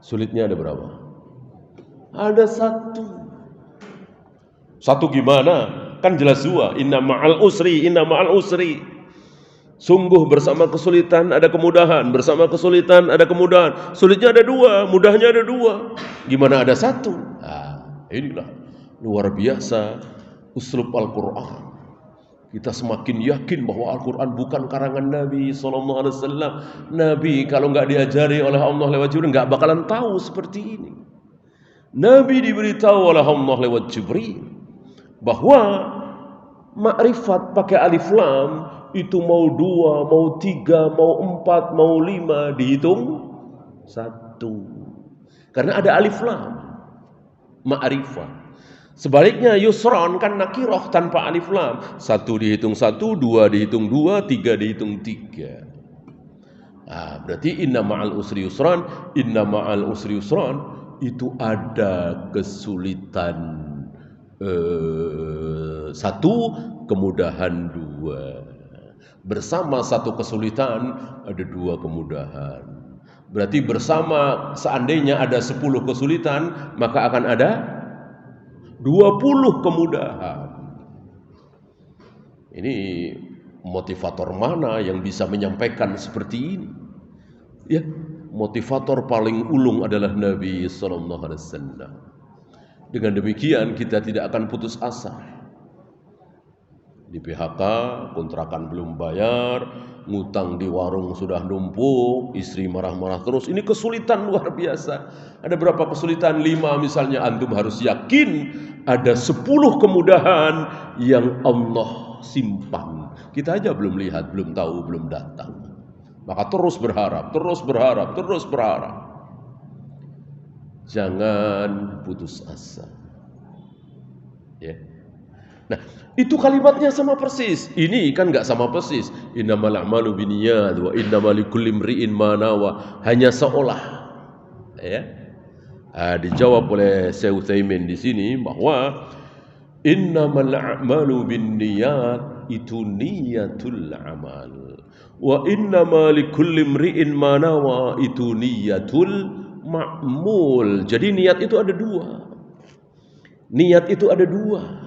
Sulitnya ada berapa? Ada satu. Satu gimana? Kan jelas dua. Inna ma'al usri, inna ma'al usri. Sungguh bersama kesulitan ada kemudahan. Bersama kesulitan ada kemudahan. Sulitnya ada dua, mudahnya ada dua. Gimana ada satu? Inilah luar biasa uslub Al-Quran. Kita semakin yakin bahwa Al-Quran bukan karangan Nabi SAW. Nabi kalau nggak diajari oleh Allah lewat Jibril nggak bakalan tahu seperti ini. Nabi diberitahu oleh Allah lewat Jibril bahwa makrifat pakai alif lam itu mau 2, mau 3, mau 4, mau 5 dihitung 1. Karena ada alif lam makrifat. Sebaliknya yusron kan nakiroh tanpa alif lam. 1 dihitung 1, 2 dihitung 2, 3 dihitung 3. Berarti inna ma'al usri yusran, inna ma'al usri yusran itu ada kesulitan 1, kemudahan 2. Bersama 1 kesulitan ada 2 kemudahan. Berarti bersama seandainya ada 10 kesulitan maka akan ada 20 kemudahan. Ini motivator mana yang bisa menyampaikan seperti ini? Ya, motivator paling ulung adalah Nabi sallallahu alaihi wasallam. Dengan demikian kita tidak akan putus asa. Di PHK, kontrakan belum bayar, ngutang di warung sudah numpuk, istri marah-marah terus. Ini kesulitan luar biasa. Ada berapa kesulitan? 5 misalnya, antum harus yakin ada 10 kemudahan yang Allah simpan. Kita aja belum lihat, belum tahu, belum datang. Maka terus berharap, terus berharap, terus berharap. Jangan putus asa. Ya. Nah, itu kalimatnya sama persis. Ini kan nggak sama persis. Innamal a'malu binniyat wa innamal likulli imri'in ma nawa. Hanya seolah, ya. Dijawab oleh Syekh Utsaimin di sini bahwa innamal a'malu binniyat itu niyatul amal. Wa innamal likulli imri'in ma nawa itu niyatul ma'mul. Jadi niat itu ada dua. Niat itu ada dua.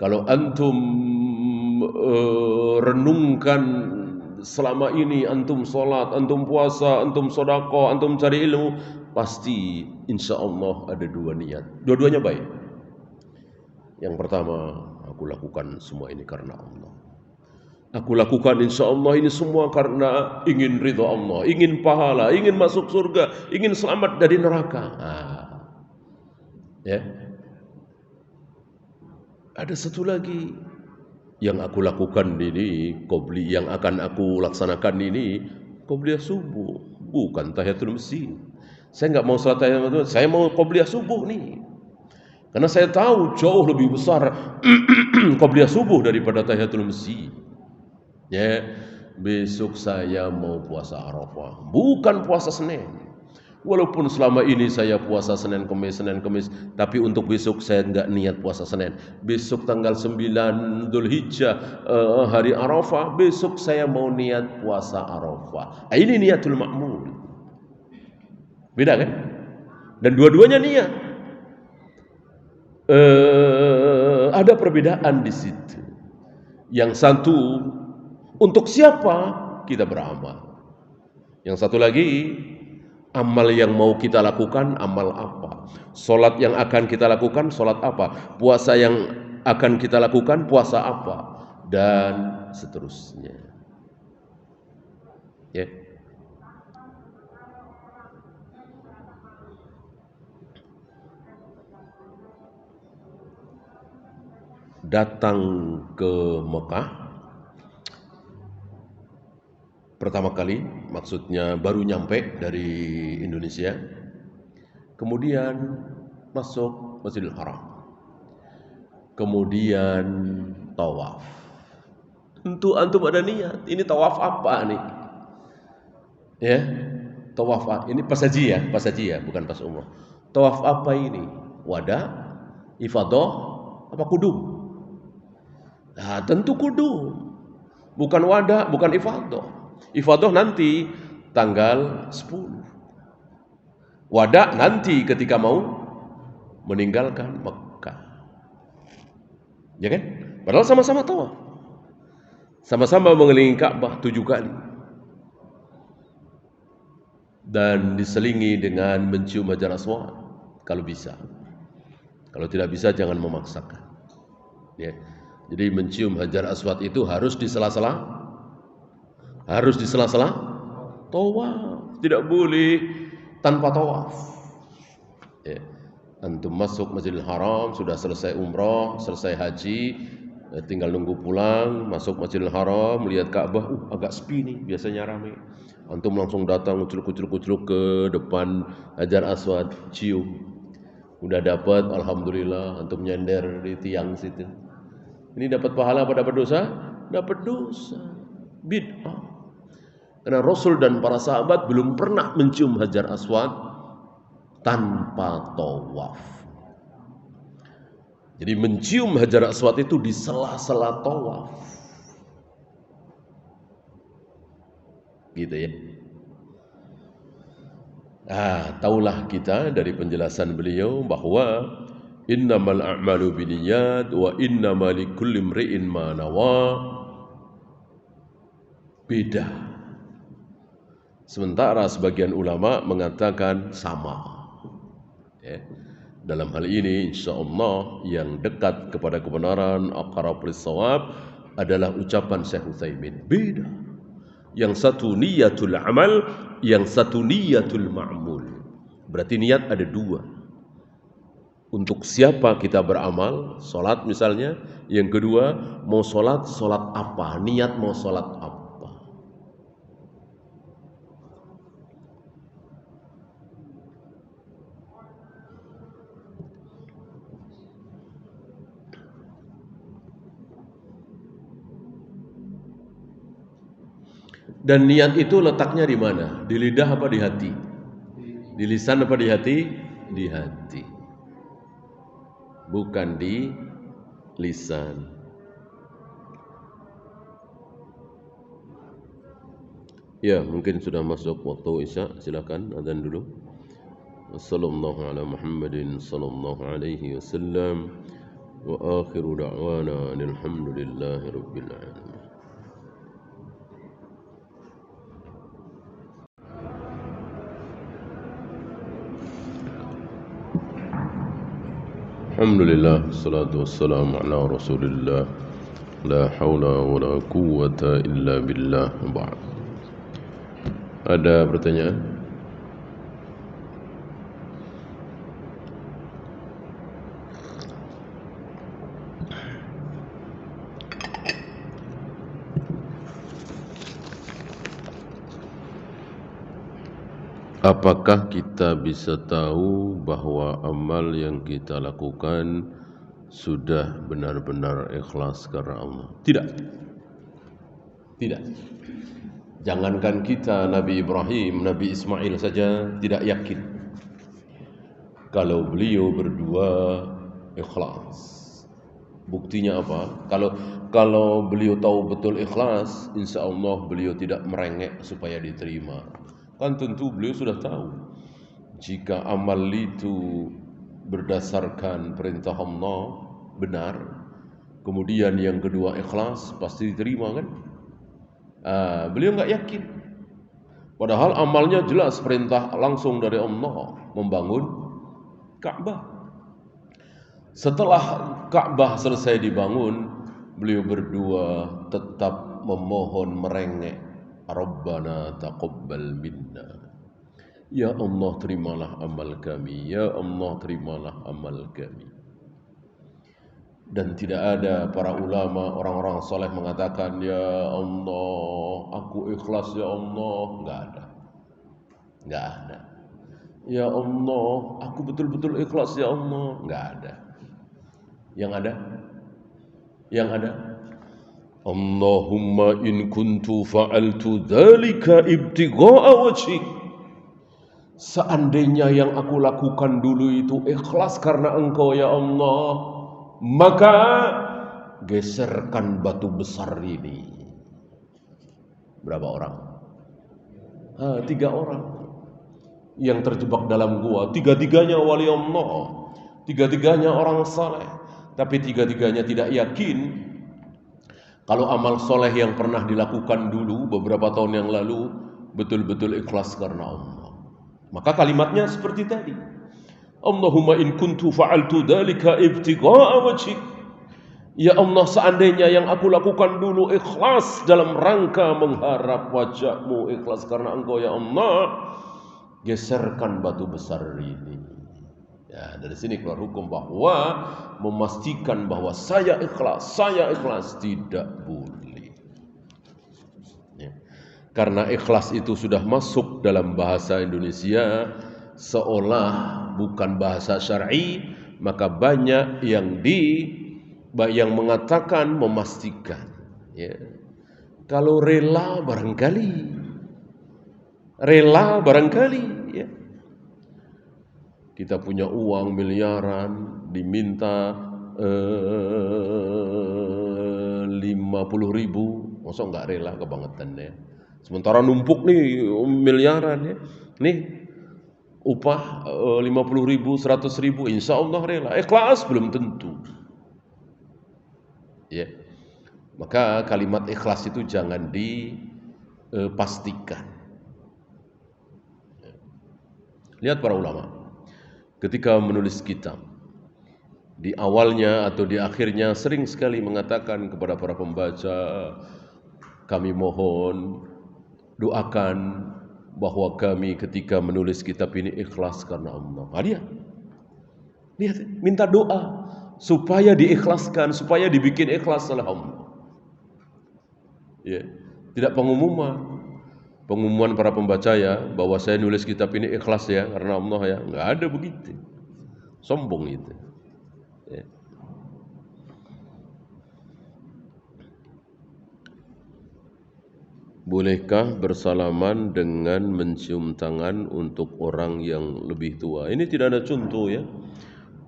Kalau antum renungkan selama ini, antum sholat, antum puasa, antum sodako, antum cari ilmu, pasti insya Allah ada dua niat. Dua-duanya baik. Yang pertama, aku lakukan semua ini karena Allah. Aku lakukan insya Allah ini semua karena ingin ridha Allah, ingin pahala, ingin masuk surga, ingin selamat dari neraka. Ya. Ada satu lagi yang aku lakukan ini, qobli yang akan aku laksanakan ini, qobliyah subuh, bukan tahiyatul masjid. Saya nggak mau salat tahiyatul masjid, saya mau qobliyah subuh nih. Karena saya tahu jauh lebih besar qobliyah subuh daripada tahiyatul masjid. Ya, besok saya mau puasa Arafah, bukan puasa Senin. Walaupun selama ini saya puasa Senin Kemis, tapi untuk besok saya enggak niat puasa Senin. Besok tanggal 9 Dzulhijjah, hari Arafah, besok saya mau niat puasa Arafah. Ini niatul ma'mul. Beda kan? Dan dua-duanya niat. Ada perbedaan di situ. Yang satu untuk siapa kita beramal. Yang satu lagi, amal yang mau kita lakukan, amal apa? Solat yang akan kita lakukan, solat apa? Puasa yang akan kita lakukan, puasa apa? Dan seterusnya. Ya. Datang ke Mekah pertama kali, maksudnya baru nyampe dari Indonesia, kemudian masuk Masjidil Haram, kemudian tawaf. Tentu antum ada niat, ini tawaf apa nih? Ya, tawaf ini pas haji ya, bukan pas umroh. Tawaf apa ini? Wada, ifadah, apa kudum? Nah, tentu kudum. Bukan wada, bukan ifadah. Ifadah nanti tanggal 10. Wada nanti ketika mau meninggalkan Mekah. Ya kan? Padahal sama-sama tawaf. Sama-sama mengelilingi Ka'bah 7 kali. Dan diselingi dengan mencium Hajar Aswad kalau bisa. Kalau tidak bisa jangan memaksakan. Ya. Jadi mencium Hajar Aswad itu harus di sela-sela tawaf, tidak boleh tanpa tawaf. Ya. Antum masuk Masjidil Haram, sudah selesai umrah, selesai haji, tinggal nunggu pulang, masuk Masjidil Haram, melihat Ka'bah, agak sepi nih, biasanya ramai. Antum langsung datang kucluk ke depan Hajar Aswad, cium. Udah dapat, alhamdulillah, antum nyender di tiang situ. Ini dapat pahala apa dapat dosa? Dapat dosa. Bid'ah. Karena Rasul dan para sahabat belum pernah mencium Hajar Aswad tanpa tawaf. Jadi mencium Hajar Aswad itu di sela-sela tawaf. Gitu ya. Taulah kita dari penjelasan beliau bahwa innamal a'malu binniyat wa innamal likulli imri'in ma nawa. Beda. Sementara sebagian ulama mengatakan sama. Ya. Dalam hal ini insyaallah yang dekat kepada kebenaran, aqrabul shawab adalah ucapan Syekh Utsaimin. Beda. Yang satu niyatul amal, yang satu niyatul ma'mul. Berarti niat ada dua. Untuk siapa kita beramal, solat misalnya. Yang kedua, mau solat apa? Niat mau solat apa? Dan niat itu letaknya di mana? Di lidah apa di hati? Di lisan apa di hati? Di hati. Bukan di lisan. Ya, mungkin sudah masuk waktu Isya. Silakan adzan dulu. Wassallallahu ala Muhammadin sallallahu alaihi wasallam wa akhiru da'wana alhamdulillahi rabbil alamin. Alhamdulillah, salatu wassalamu ala Rasulillah. La haula wa la quwwata illa billah. Ba'd. Ada pertanyaan? Apakah kita bisa tahu bahwa amal yang kita lakukan sudah benar-benar ikhlas karena Allah? Tidak. Tidak. Jangankan kita, Nabi Ibrahim, Nabi Ismail saja tidak yakin kalau beliau berdua ikhlas. Buktinya apa? Kalau beliau tahu betul ikhlas, insya Allah beliau tidak merengek supaya diterima. Kan tentu beliau sudah tahu jika amal itu berdasarkan perintah Allah benar, kemudian yang kedua ikhlas, pasti diterima kan? Beliau nggak yakin. Padahal amalnya jelas perintah langsung dari Allah membangun Ka'bah. Setelah Ka'bah selesai dibangun, beliau berdua tetap memohon merengek, Rabbana taqabbal minna. Ya Allah, terimalah amal kami. Ya Allah, terimalah amal kami. Dan tidak ada para ulama, orang-orang soleh mengatakan, Ya Allah, aku ikhlas ya Allah. Enggak ada. Enggak ada. Ya Allah, aku betul-betul ikhlas ya Allah. Enggak ada. Yang ada? Yang ada? Allahumma in kuntu fa'altu dzalika ibtigha'a wajhik. Seandainya yang aku lakukan dulu itu ikhlas karena Engkau ya Allah, maka geserkan batu besar ini. Berapa orang? 3 orang yang terjebak dalam gua. 3-tiganya wali Allah, 3-tiganya orang saleh, tapi 3-tiganya tidak yakin kalau amal soleh yang pernah dilakukan dulu beberapa tahun yang lalu betul-betul ikhlas karena Allah. Maka kalimatnya seperti tadi. Allahumma in kuntu fa'altu dzalika ibtigha'a wajhik. Ya Allah, seandainya yang aku lakukan dulu ikhlas dalam rangka mengharap wajah-Mu, ikhlas karena Engkau ya Allah, geserkan batu besar ini. Ya, dari sini keluar hukum bahwa memastikan bahwa saya ikhlas tidak boleh. Ya. Karena ikhlas itu sudah masuk dalam bahasa Indonesia seolah bukan bahasa syar'i, maka banyak yang mengatakan memastikan. Ya. Kalau rela barangkali, ya. Kita punya uang miliaran, diminta 50.000, masa nggak rela kebangetan ya. Sementara numpuk nih miliaran ya, nih upah 50.000, 100.000, insya Allah rela. Ikhlas belum tentu. Ya, maka kalimat ikhlas itu jangan dipastikan. Lihat para ulama. Ketika menulis kitab, di awalnya atau di akhirnya sering sekali mengatakan kepada para pembaca, kami mohon doakan bahwa kami ketika menulis kitab ini ikhlas karena Allah. Lihat, minta doa supaya diikhlaskan, supaya dibikin ikhlas oleh Allah. Ya, tidak pengumuman para pembaca ya, bahwa saya nulis kitab ini ikhlas ya karena Allah ya, nggak ada begitu, sombong itu. Ya. Bolehkah bersalaman dengan mencium tangan untuk orang yang lebih tua? Ini tidak ada contoh ya.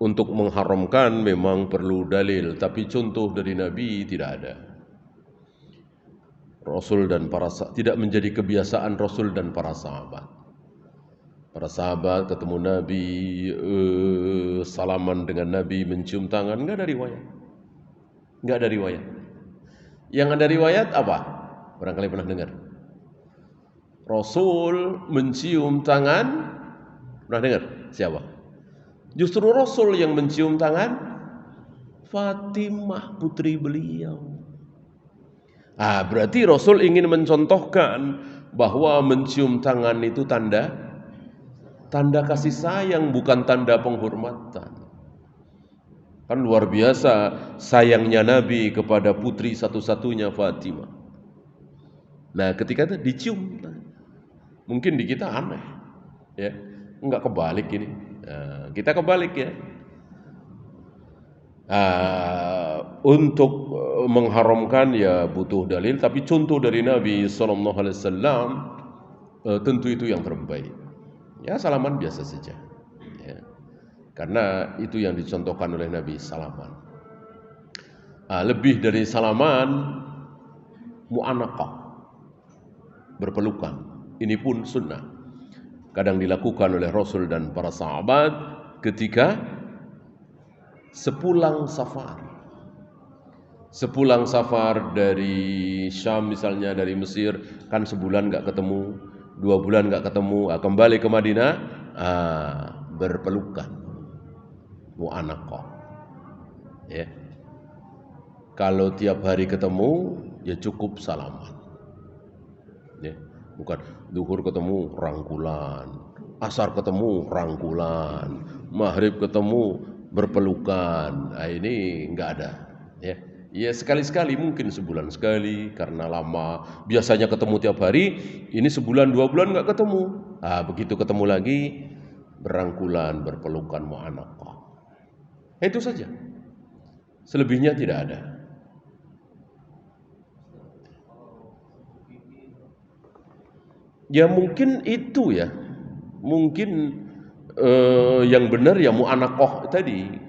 Untuk mengharamkan memang perlu dalil, tapi contoh dari Nabi tidak ada. Rasul dan para sahabat tidak menjadi kebiasaan Rasul dan para sahabat. Para sahabat ketemu Nabi, salaman dengan Nabi, mencium tangan, enggak ada riwayat. Enggak ada riwayat. Yang ada riwayat apa? Barangkali pernah dengar. Rasul mencium tangan, pernah dengar? Siapa? Justru Rasul yang mencium tangan Fatimah, putri beliau. Berarti Rasul ingin mencontohkan bahwa mencium tangan itu tanda kasih sayang, bukan tanda penghormatan. Kan luar biasa sayangnya Nabi kepada putri satu-satunya Fatimah. Nah, ketika itu dicium, mungkin di kita aneh, ya, enggak kebalik ini. Nah, kita kebalik ya. Untuk mengharamkan ya butuh dalil, tapi contoh dari Nabi SAW tentu itu yang terbaik. Ya, salaman biasa saja. Ya. Karena itu yang dicontohkan oleh Nabi, salaman. Lebih dari salaman, mu'anaqah, berpelukan. Ini pun sunnah. Kadang dilakukan oleh Rasul dan para sahabat ketika sepulang safar. Sepulang safar dari Syam misalnya, dari Mesir, kan sebulan nggak ketemu, 2 bulan nggak ketemu, kembali ke Madinah, berpelukan. Mu'anaqah. Ya. Kalau tiap hari ketemu, ya cukup salaman. Ya. Bukan duhur ketemu rangkulan, asar ketemu rangkulan, maghrib ketemu berpelukan. Ini enggak ada. Ya. Ya sekali-sekali, mungkin sebulan sekali karena lama. Biasanya ketemu tiap hari, ini sebulan 2 bulan enggak ketemu. Begitu ketemu lagi, berangkulan, berpelukan, mu'anaqah. Itu saja. Selebihnya tidak ada. Ya mungkin itu ya. Mungkin yang benar ya mu'anaqah tadi.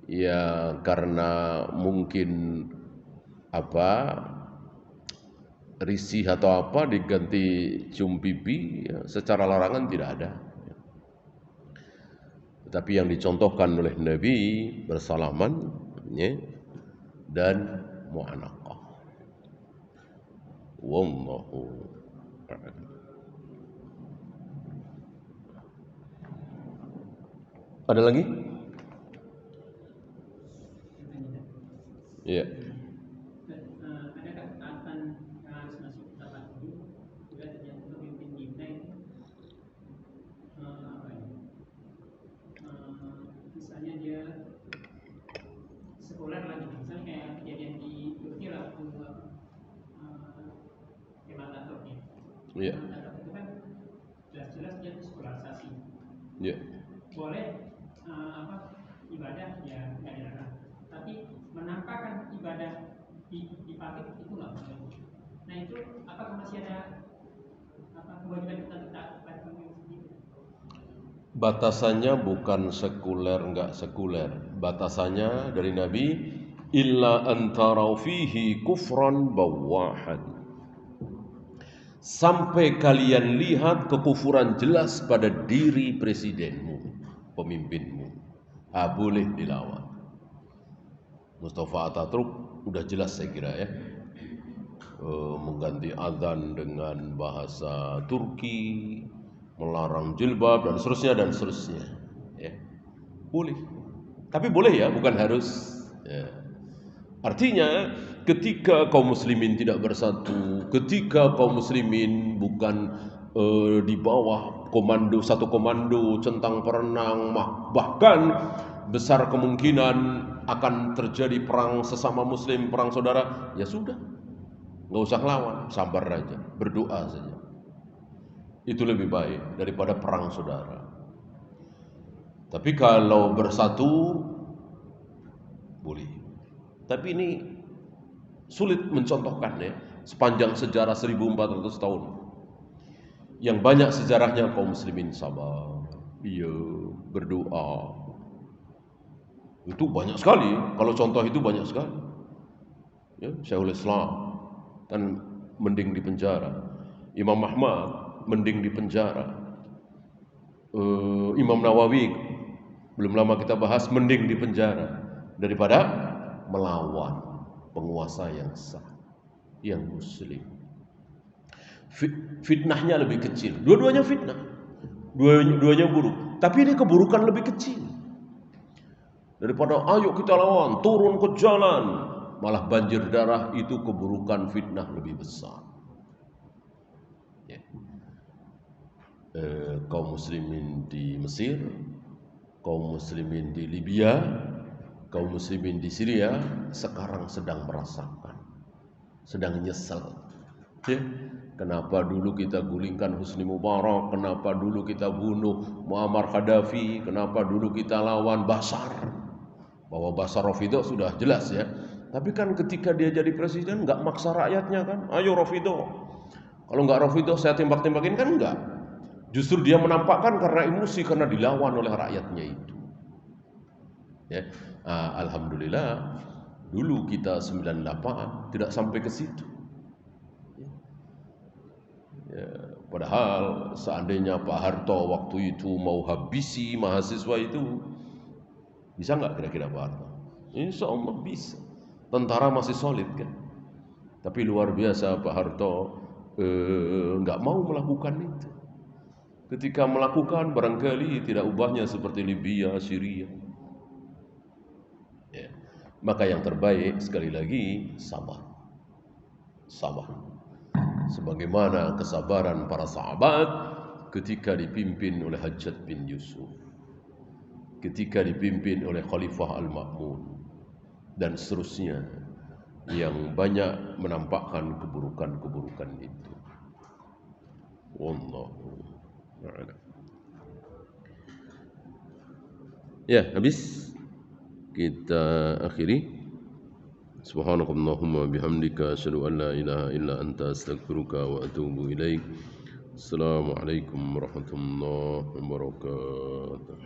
Ya karena mungkin risih atau apa diganti cium pipi, ya, secara larangan tidak ada. Tapi yang dicontohkan oleh Nabi bersalaman, ya, dan mu'anaqah. Wallahu a'lam. Ada lagi? Iya. Adakah taatan yang harus masuk taat dulu juga terjadi pemimpin kita itu misalnya dia sekuler lagi, misalnya kayak kejadian di Turki lah Kemal Atatürk ya. Iya. Itu kan jelas-jelas dia sekularisasi. Iya. Boleh ibadah ya nggak dilarang, tapi menampakkan ibadah di pabrik itu nggak boleh. Nah itu apakah masih ada kewajiban kita pada pemimpin? Batasannya bukan sekuler enggak sekuler. Batasannya dari Nabi, illa antara fihi kufran bawahan. Sampai kalian lihat kekufuran jelas pada diri presidenmu, pemimpinmu, boleh dilawan. Mustafa Atatürk udah jelas saya kira ya, mengganti azan dengan bahasa Turki, melarang jilbab dan seterusnya, ya. Boleh, tapi boleh ya, bukan harus. Ya. Artinya ketika kaum muslimin tidak bersatu, ketika kaum muslimin bukan di bawah satu komando centang perenang, bahkan besar kemungkinan akan terjadi perang sesama muslim, perang saudara, ya sudah, nggak usah lawan, sabar aja, berdoa saja. Itu lebih baik daripada perang saudara. Tapi kalau bersatu boleh. Tapi ini sulit mencontohkan ya. sepanjang sejarah 1400 tahun. Yang banyak sejarahnya kaum muslimin sabar, iya, berdoa. Itu banyak sekali. Kalau contoh itu banyak sekali. Ya, Syekhul Islam kan mending di penjara. Imam Ahmad mending di penjara. Imam Nawawi belum lama kita bahas mending di penjara daripada melawan penguasa yang sah, yang muslim. Fitnahnya lebih kecil. Dua-duanya fitnah. Dua-duanya buruk. Tapi ini keburukan lebih kecil. Daripada ayo kita lawan, turun ke jalan, malah banjir darah, itu keburukan fitnah lebih besar. Ya. Kaum muslimin di Mesir, kaum muslimin di Libya, kaum muslimin di Syria sekarang sedang merasakan, sedang nyesel. Ya. Kenapa dulu kita gulingkan Husni Mubarak, kenapa dulu kita bunuh Muammar Gaddafi, kenapa dulu kita lawan Bashar. Bahwa Bashar Rafidah sudah jelas ya. Tapi kan ketika dia jadi presiden nggak maksa rakyatnya kan, ayo Rafidah. Kalau nggak Rafidah saya tembak-tembakin kan enggak. Justru dia menampakkan karena emosi, karena dilawan oleh rakyatnya itu. Ya. Alhamdulillah dulu kita 98 tidak sampai ke situ. Ya, padahal seandainya Pak Harto waktu itu mau habisi mahasiswa itu, bisa nggak kira-kira Pak Harto? Insya Allah bisa. Tentara masih solid kan. Tapi luar biasa Pak Harto nggak mau melakukan itu. Ketika melakukan barangkali tidak ubahnya seperti Libya, Syria. Ya. Maka yang terbaik sekali lagi sabar. Sabar. Sebagaimana kesabaran para sahabat ketika dipimpin oleh Hajjaj bin Yusuf, ketika dipimpin oleh Khalifah Al-Ma'mun, dan seterusnya yang banyak menampakkan keburukan-keburukan itu. Wallahu a'lam. Ya, habis kita akhiri. Subhanakallahumma bihamdika asyhadu an la ilaha illa anta astaghfiruka wa atubu ilaik. Assalamualaikum warahmatullahi wabarakatuh.